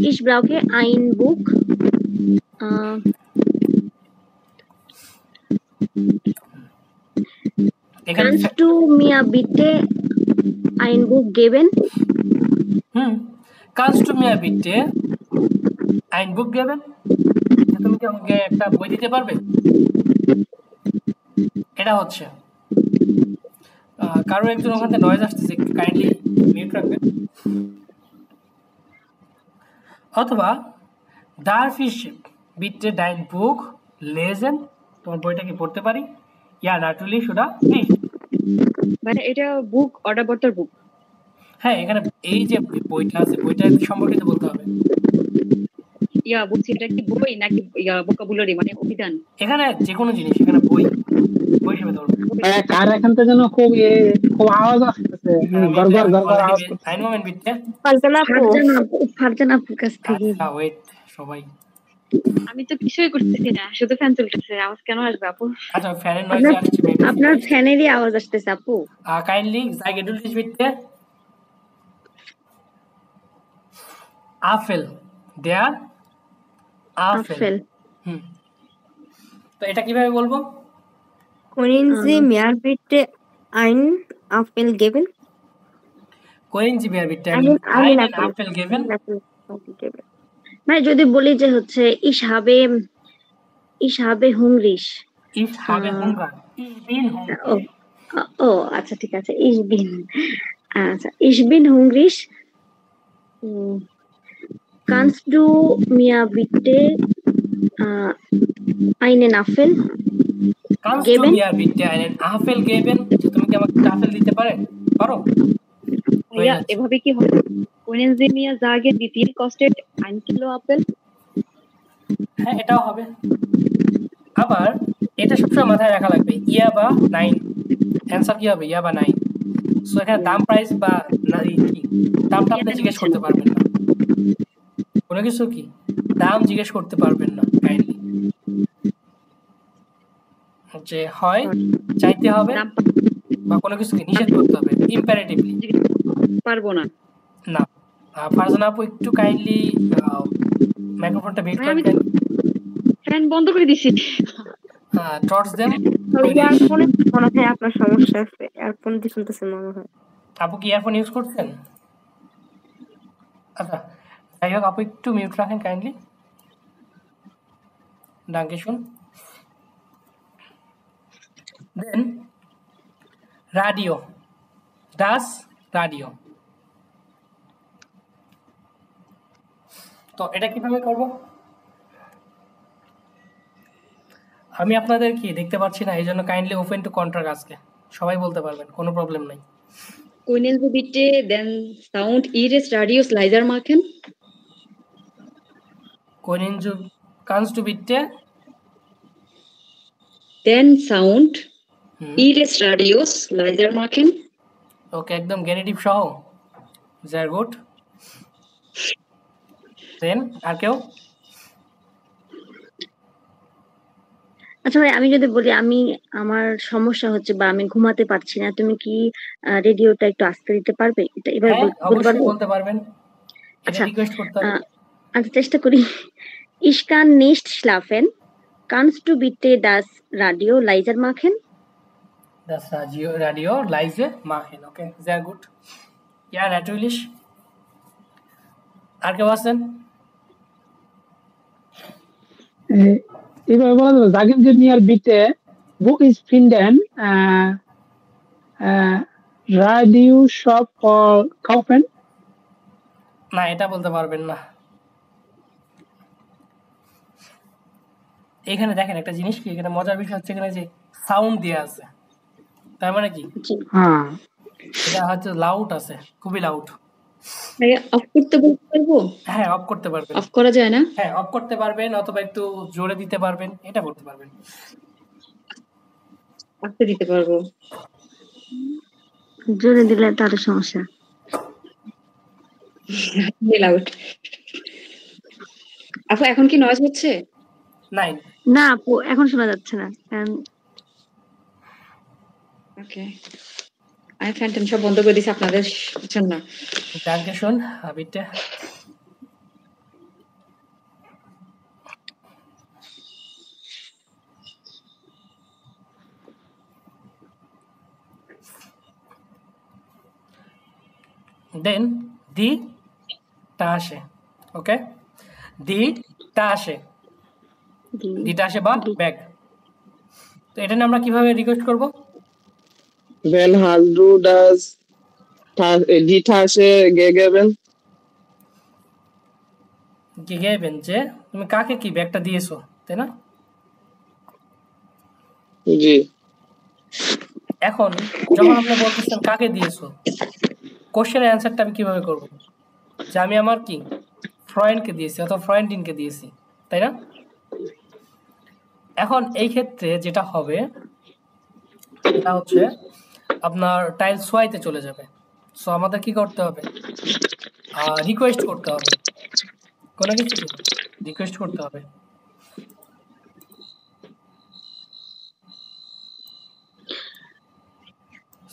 [SPEAKER 11] Ich brauche ein Buch. Kannst du mir bitte ein Buch geben?
[SPEAKER 1] Kannst du mir bitte ein Buch geben? তুমি কি আমাকে একটা বই দিতে পারবে? এটা হচ্ছে কারো একজন ওখান থেকে নয়েজ আসতেছে, একটু কাইন্ডলি মিউট রাখবেন। অথবা darf ich bitte dein Buch lesen? তোমার বইটা কি পড়তে পারি? Ja, natürlich oder nicht?
[SPEAKER 2] মানে এটা বুক অর্ডার বর্তর বুক।
[SPEAKER 1] হ্যাঁ, এখানে এই যে বইটা আছে বইটা সম্পর্কিত বলতে হবে।
[SPEAKER 2] ইয়া বুঝছি, এটা কি বই নাকি ভোকাবুলারি মানে অভিধান?
[SPEAKER 1] এখানে যে কোনো জিনিস, এখানে বই হিসেবে ধরবে।
[SPEAKER 13] কার এখান থেকে যেন খুব আওয়াজ আসতেছে, গড়গড় গড়গড় আওয়াজ করতেছে।
[SPEAKER 1] আই মোমেন্ট বিটে
[SPEAKER 11] ফারজানা আপুর কাছ থেকে।
[SPEAKER 1] আচ্ছা ওয়েট সবাই,
[SPEAKER 2] আমি তো কিছুই করতেছি না, শুধু ফ্যান চলতেছে, আওয়াজ কেন আসবে আপু?
[SPEAKER 1] আচ্ছা ফ্যানের নয়েজ আসছে,
[SPEAKER 11] আপনার ফ্যানেরই আওয়াজ আসতেছে আপু।
[SPEAKER 1] Kindly sei geduldig bitte. Apfel, der Apfel. তো এটা কিভাবে বলবো?
[SPEAKER 5] Können Sie mir bitte ein Apfel geben?
[SPEAKER 1] Können Sie mir bitte einen Apfel geben?
[SPEAKER 11] মানে যদি বলি যে হচ্ছে ich habe hungrig.
[SPEAKER 1] Ich habe Hunger. Ich bin hungrig.
[SPEAKER 11] ও আচ্ছা ঠিক আছে, ich bin hungrig. Kannst du mir bitte einen Apfel
[SPEAKER 1] Kannst du mir bitte einen Apfel geben? তুমি কি আমাকে আপেল দিতে পারো?
[SPEAKER 2] Ja, এভাবে কি হবে? Können Sie mir sagen, wie viel kostet 1 Kilo Apfel?
[SPEAKER 1] হ্যাঁ, এটাও হবে। আবার এটা সবসময় মাথায় রাখা লাগবে, ইয়া বা 9, অ্যানসার কি হবে? ইয়া বা 9। সো এখানে দাম, প্রাইস বা দামটা আপনি জিজ্ঞেস করতে পারবেন না, কোনো কিছু কি দাম জিজ্ঞেস করতে পারবেন না কাইন্ডলি। যে হয় চাইতে হবে বা কোনো কিছুকে নিষেধ করতে হবে ইম্পারেটিভলি,
[SPEAKER 2] পারবো না।
[SPEAKER 1] না, ফারজানা আপু একটু কাইন্ডলি মাইক্রোফোনটা মিউট করে দেন।
[SPEAKER 2] ফ্যান বন্ধ করে দিছি।
[SPEAKER 1] টর্চ দেন।
[SPEAKER 5] ইয়ারফোনে মনে হয় আপনার সমস্যা আছে, ইয়ারফোন দিয়ে শুনতেছেন মনে হয়।
[SPEAKER 1] আপু কি ইয়ারফোন ইউজ করছেন? আচ্ছা যাই হোক, আপু একটু মিউট রাখেন কাইন্ডলি। ডাঙ্কে শুন। দেন রাডিও, ডাস রাডিও। তো এটা কিভাবে করব? আমি আপনাদের কি দেখতে পাচ্ছি না, এই জন্য কাইন্ডলি ওপেন টু কন্ট্রাক্ট আজকে সবাই বলতে পারবেন, কোনো প্রবলেম নাই।
[SPEAKER 2] Können Sie bitte den Sound Ihres Radios leiser machen?
[SPEAKER 1] Kannst du bitte
[SPEAKER 2] Den Sound Ihres Radios leiser machen?
[SPEAKER 1] ওকে একদম গেনেটিভ সহ very good দেন আর কেউ
[SPEAKER 11] আচ্ছা ভাই, আমি যদি বলি আমি আমার সমস্যা হচ্ছে বা আমি ঘুমাতে পারছি না, তুমি কি রেডিওটা একটু আস্তে দিতে পারবে? এটা এবার
[SPEAKER 1] হ্যাঁ
[SPEAKER 11] বলতে
[SPEAKER 1] অবশ্যই
[SPEAKER 11] পারবো?
[SPEAKER 1] বলতে পারবেন এটা
[SPEAKER 11] আচ্ছা
[SPEAKER 1] রিকোয়েস্ট করতে হবে
[SPEAKER 11] আচ্ছা, চেষ্টা করি। Ich kann nicht schlafen. Kannst du bitte das Radio leiser machen?
[SPEAKER 1] das Radio leise machen okay sehr gut ja natürlich আর কেউ আছেন
[SPEAKER 13] এবার বলা যাবে জাগিন যে নিয়ার বিটে বুক ইজ ফিন্ডেন রাডিও শপ ফর কাউফেন
[SPEAKER 1] না এটা বলতে পারবেন না এখানে দেখেন একটা জিনিস কি এখানে মজার বিষয় হচ্ছে এখানে যে সাউন্ড দেয়া আছে তার মানে কি
[SPEAKER 13] হ্যাঁ
[SPEAKER 1] এটা হচ্ছে লাউড আছে খুবই লাউড
[SPEAKER 2] ভাইয়া অফ করতে বলতে পারবো?
[SPEAKER 1] হ্যাঁ অফ করতে পারবেন
[SPEAKER 2] অফ করা যায় না?
[SPEAKER 1] হ্যাঁ অফ করতে পারবেন অথবা একটু জোরে দিতে পারবেন এটা করতে পারবেন
[SPEAKER 2] আস্তে দিতে পারবো।
[SPEAKER 11] জোরে দিলে তার সমস্যা।
[SPEAKER 2] লাউড। আপু এখন কি নয়েজ হচ্ছে?
[SPEAKER 1] নাই
[SPEAKER 11] না আপু এখন শোনা যাচ্ছে না।
[SPEAKER 2] ওকে আমি ফ্যান ট্যান সব বন্ধ করে দিছি আপনাদের জন্য।
[SPEAKER 1] danke schön bitte then die Tasche okay die Tasche die Tasche বা ব্যাগ তো এটা নিয়ে আমরা কিভাবে রিকোয়েস্ট করব
[SPEAKER 10] Wenn hast du das die Tasche gegeben?
[SPEAKER 1] gegeben যে তুমি কাকে কি ব্যাগটা দিয়েছো তাই না
[SPEAKER 10] জি
[SPEAKER 1] এখন যখন আপনি বলতেছেন কাকে দিয়েছো কোশ্চেনের অ্যানসারটা আমি কিভাবে করব যে আমি আমার কি ফ্রেন্ডকে দিয়েছি অথবা ফ্রেন্ডিনকে দিয়েছি তাই না এখন এই ক্ষেত্রে যেটা হবে সেটা হচ্ছে আপনার টাইল সোয়াইতে চলে যাবে সো আমাদের কি করতে হবে রিকোয়েস্ট করতে হবে কোনো কিছু রিকোয়েস্ট করতে হবে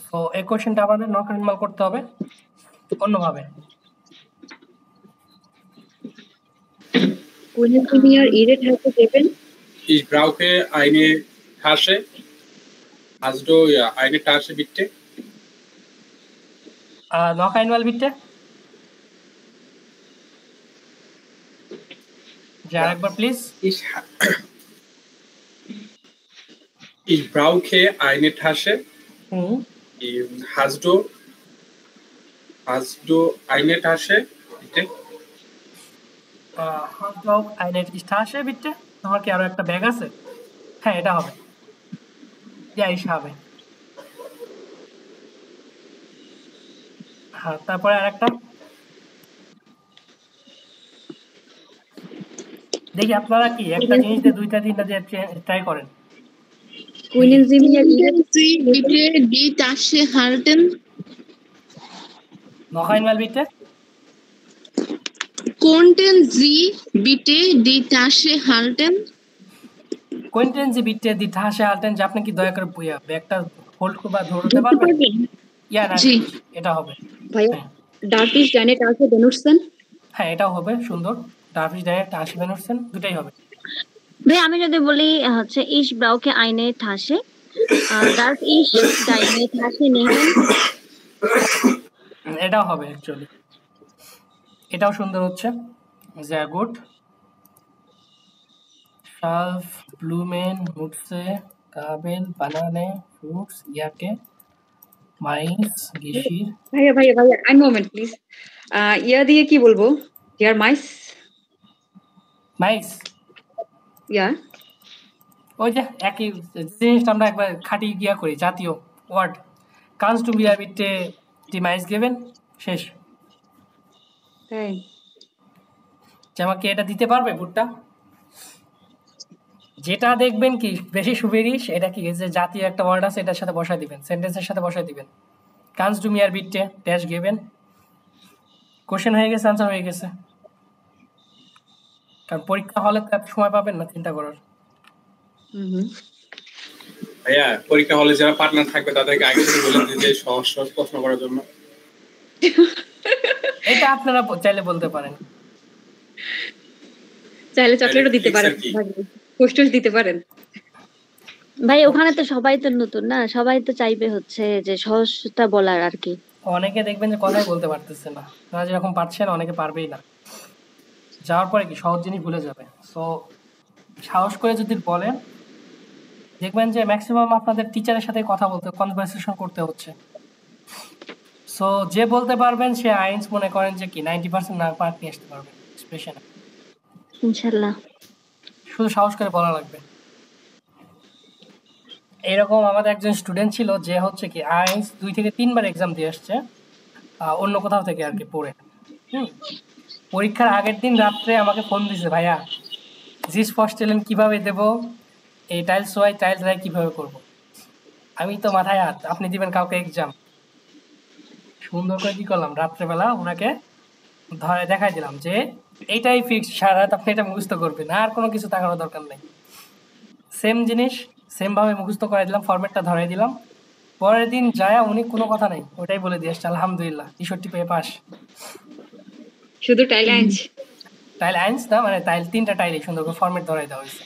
[SPEAKER 1] তো এই কোশ্চেনটা আমাদের নক অ্যানিমাল করতে হবে অন্যভাবে
[SPEAKER 2] Können Sie mir Ihre Tasche geben?
[SPEAKER 12] Ich brauche eine Tasche. Hast du eine Tasche bitte?
[SPEAKER 1] Knock animal বিটে যা একবার please
[SPEAKER 12] Ich brauche eine Tasche. Hast du eine Tasche bitte?
[SPEAKER 1] Hast du auch eine Tasche bitte? তোমার কি আরো একটা bag আছে হ্যাঁ এটা হবে যা ich habe হ্যাঁ তারপরে আরেকটা দেখি আপনারা কি একটা জিনিস দিয়ে দুইটা তিনটা দিয়ে ট্রাই করেন
[SPEAKER 2] Können Sie mir
[SPEAKER 9] bitte die Tasche halten?
[SPEAKER 1] Noch einmal bitte.
[SPEAKER 9] Könnten Sie bitte die Tasche halten?
[SPEAKER 1] Könnten Sie bitte die Tasche halten? যে আপনি কি দয়া করে ব্যাগটা হোল্ড করবা ধরতে পারবেন ইয়া না এটা হবে
[SPEAKER 2] ভাইয়া darf ich deine Tasche benutzen?
[SPEAKER 1] হ্যাঁ এটাও হবে সুন্দর darf ich deine Tasche benutzen দুটাই হবে
[SPEAKER 11] ভাই আমি যদি বলি হচ্ছে ich brauche eine Tasche darf ich deine Tasche nehmen?
[SPEAKER 1] এটাও হবে অ্যাকচুয়ালি এটাও সুন্দর হচ্ছে sehr gut Schaf Blumen Nüsse Kabel Banane Fruits Jacke Mais Geschirr
[SPEAKER 2] ভাইয়া ein moment please ইয়া দিয়ে কি বলবো ইয়ার
[SPEAKER 1] mais
[SPEAKER 2] ইয়া
[SPEAKER 1] ওই যে একই জিনিসটা আমরা একবার খাটি গিয়া করি জাতীয় ওয়ার্ড কানস্ট টু বি বিটে টিম আইস গেবেন, শেষ।
[SPEAKER 2] তাই
[SPEAKER 1] যে আমাকে এটা দিতে পারবে বুটটা? যেটা দেখবেন কি বেশি সুবেরিশ, এটা কি যে জাতীয় একটা ওয়ার্ড আছে, এটার সাথে বসায় দিবেন, সেন্টেন্সের সাথে বসায় দিবেন। কান্স ডু মিয়ার বিটে ড্যাশ গেবেন, কোশ্চেন হয়ে গেছে, আনসার হয়ে গেছে। কারণ পরীক্ষা হলে তো এত সময় পাবেন না চিন্তা করার।
[SPEAKER 12] ভাইয়া পরীক্ষা হলে যারা পার্টনার থাকবে তাদেরকে আগে থেকে বলে দিতে সহজ সহজ প্রশ্ন করার জন্য।
[SPEAKER 1] এটা আপনারা চাইলে বলতে পারেন,
[SPEAKER 2] চাইলে চকলেটও দিতে পারেন, পোস্টার দিতে পারেন।
[SPEAKER 11] ভাই ওখানে তো সবাই তো নতুন না, সবাই তো চাইবে হচ্ছে যে সহজটা বলার আর কি।
[SPEAKER 1] অনেকে দেখবেন যে কথাই বলতে পারতেছে না, তারা যেরকম পারছে না অনেকে পারবেই না, যাওয়ার পরে কি সহজ জিনিস ভুলে যাবে। সো সাহস করে যদি বলেন, দেখবেন যে ম্যাক্সিমাম আপনাদের টিচারের সাথে কথা বলতে, কনভারসেশন করতে হচ্ছে। সো যে বলতে পারবেন সে আইনস মনে করেন যে কি 90% না পার্ট নিয়ে আসতে পারবেন স্পেশাল,
[SPEAKER 11] ইনশাআল্লাহ।
[SPEAKER 1] শুধু সাহস করে বলা লাগবে। এরকম আমাদের একজন স্টুডেন্ট ছিল যে হচ্ছে কি আইনস 2 থেকে 3 বার এক্সাম দিয়ে আসছে অন্য কোথাও থেকে আর কি পড়ে। পরীক্ষার আগের দিন রাত্রে আমাকে ফোন দিছে, ভাইয়া জিস ফস্টেলেন কিভাবে দেব, এই টাইলস ওয়াই টাইলস রাই কিভাবে করব। আমি তো মাথায় হাত, আপনি দিবেন কাউকে এক্সাম। সুন্দর করে কি করলাম, রাত্রেবেলা ওনাকে ধরে দেখাই দিলাম যে এইটাই ফিক্স, সারা রাত আপনি এটা মুখস্থ করবেন, আর কোনো কিছু তাকানোর দরকার নেই। সেম জিনিস সেম ভাবে মুখস্থ করাই দিলাম, ফরম্যাটটা ধরাই দিলাম। পরের দিন যায় উনি কোনো কথা নেই, ওটাই বলে দিয়ে আসছে আলহামদুলিল্লাহ 63 পেয়ে পাস।
[SPEAKER 2] শুধু টাইল আইন্স,
[SPEAKER 1] টাইল আইন্স না, মানে টাইল 3টা টাইলই সুন্দর করে ফরম্যাট ধরাই দেওয়া হয়েছে,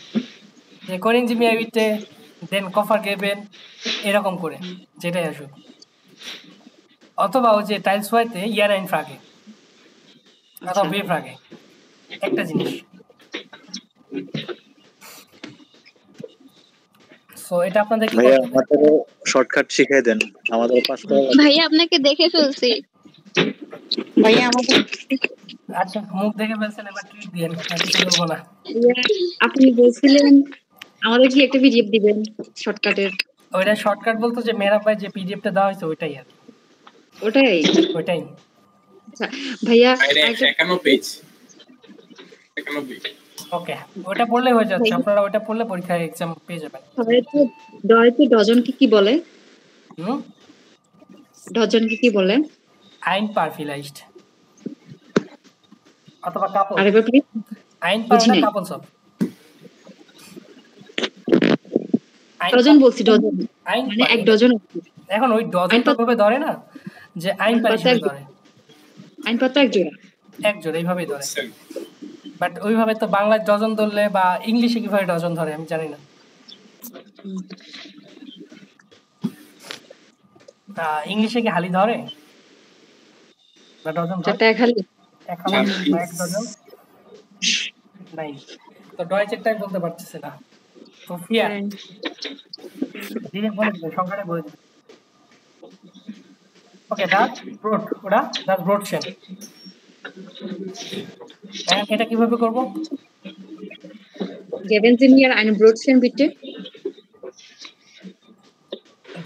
[SPEAKER 1] যে করিং জি মিয়া উইটে দেন কফার গেবেন এরকম করে যেটাই আসুক। অথবা ওই যে টাইলস ওয়াইতে ইয়ার আইন ফ্রাগে অথবা বে ফ্রাগে একটা জিনিস। সো এটা আপনাদের কি
[SPEAKER 6] ভাইয়া আমাদের শর্টকাট শিখিয়ে দেন, আমাদের পাস করা লাগবে।
[SPEAKER 4] ভাইয়া আপনাকে দেখে ফেলছি।
[SPEAKER 2] ভাইয়া আমাদের
[SPEAKER 1] আচ্ছা মুখ দেখে ফেলছেন, এবার ট্রিট দিয়েন, আর কিছু বলবো না।
[SPEAKER 2] আপনি বলছিলেন আমাদের কি একটা পিডিএফ দিবেন শর্টকাটের?
[SPEAKER 1] ওইটা শর্টকাট বলতো যে মেরা ভাই যে পিডিএফটা দেওয়া হয়েছে ওইটাই আর
[SPEAKER 2] ওটাই
[SPEAKER 1] ওইটাই।
[SPEAKER 2] আচ্ছা ভাইয়া
[SPEAKER 12] 51 পেজ 51 পেজ।
[SPEAKER 1] ওকে ওটা পড়লে হয়ে যাচ্ছে, আপনারা ওটা পড়লে পরীক্ষায় এক্সাম পেয়ে যাবেন।
[SPEAKER 2] ডয়তে ডজনকে কি বলে? ডজনকে কি বলে?
[SPEAKER 1] আইন পারফিলাইজড অথবা কাপল।
[SPEAKER 2] আরেকবার প্লিজ।
[SPEAKER 1] আইন পার না কাপল সব।
[SPEAKER 2] ডজন বলছি, ডজন মানে এক ডজন।
[SPEAKER 1] এখন ওই ডজন তো ভাবে ধরে না যে আইন পার হিসেবে ধরে,
[SPEAKER 2] আইন পাতা এক জোড়া,
[SPEAKER 1] এক জোড়া এইভাবেই ধরে। বাট ওইভাবে তো বাংলায় ডজন ধরলে বা ইংলিশে কিভাবে ডজন ধরে আমি জানি না। ইংলিশে কি হালি ধরে বা ডজন ধরে?
[SPEAKER 2] এক হালি,
[SPEAKER 1] এক হালি বা এক ডজন নাই, তো ডয়েচেরটাই বলতে পারতেছে না। তো ফিয়ার দিনে বলে দিবে, সংখ্যাটা বলে দিবে। ওকে দাঁত ব্রড, ওটা দাঁত ব্রড শেপ। এটা কিভাবে করব?
[SPEAKER 2] geben Sie mir ein Brötchen bitte.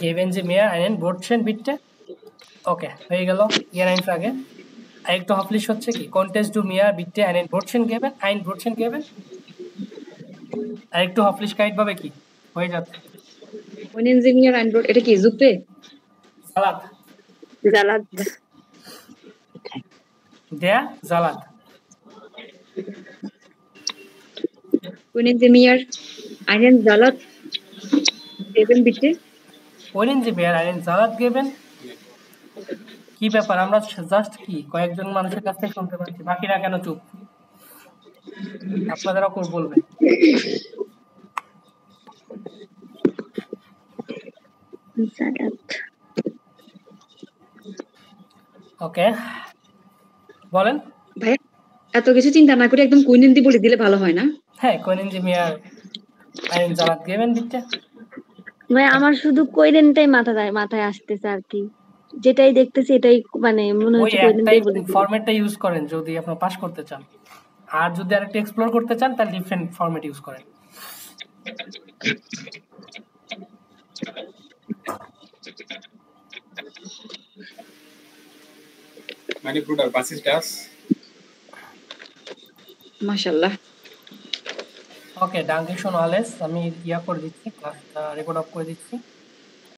[SPEAKER 1] geben Sie mir einen Brötchen bitte. ওকে হয়ে গেল ইয়ার আইন ফ্রাগে। আরেকটু হফলিশ হচ্ছে কি কন্টেস্ট ডু মিয়া বিটে einen Brötchen geben, ein Brötchen geben। আরেকটু হফলিশ কাইট ভাবে কি হয়ে যাচ্ছে
[SPEAKER 2] Können Sie mir ein Brot, এটা কি সুপে?
[SPEAKER 1] সালাদ,
[SPEAKER 2] সালাদ।
[SPEAKER 1] der Salat।
[SPEAKER 2] Können Sie mir einen Salat geben bitte?
[SPEAKER 1] Können Sie mir einen Salat geben? কি ব্যাপার, আমরা জাস্ট কি কয়েকজন মানুষের কাছ থেকে শুনতে পাচ্ছি, বাকিরা কেন চুপ? আপনাদেরও কোন বলবে। ওকে বলেন
[SPEAKER 2] ভাই, এত কিছু চিন্তা না করে একদম কুইনেন দি বলে দিলে ভালো হয় না?
[SPEAKER 1] হ্যাঁ Können Sie mir einen Salat geben bitte?
[SPEAKER 11] ভাই আমার শুধু কোয়েরেনটাই মাথায় আসতেছে আর কি, যেটাই দেখতেছি এটাই মানে মনে হচ্ছে কোয়েরেনটাই বলে দিই।
[SPEAKER 1] ফরম্যাটটা ইউজ করেন যদি আপনি পাস করতে চান, আর যদি আরেকটু এক্সপ্লোর করতে চান তাহলে ডিফারেন্ট ফরম্যাট ইউজ করেন।
[SPEAKER 12] Meine Bruder, was ist das?
[SPEAKER 2] মাশাআল্লাহ।
[SPEAKER 1] ওকে, ডাঙ্কে শোনো আলেস, আমি ইয়া করে দিচ্ছি, ক্লাসটা রেকর্ড অফ করে দিচ্ছি।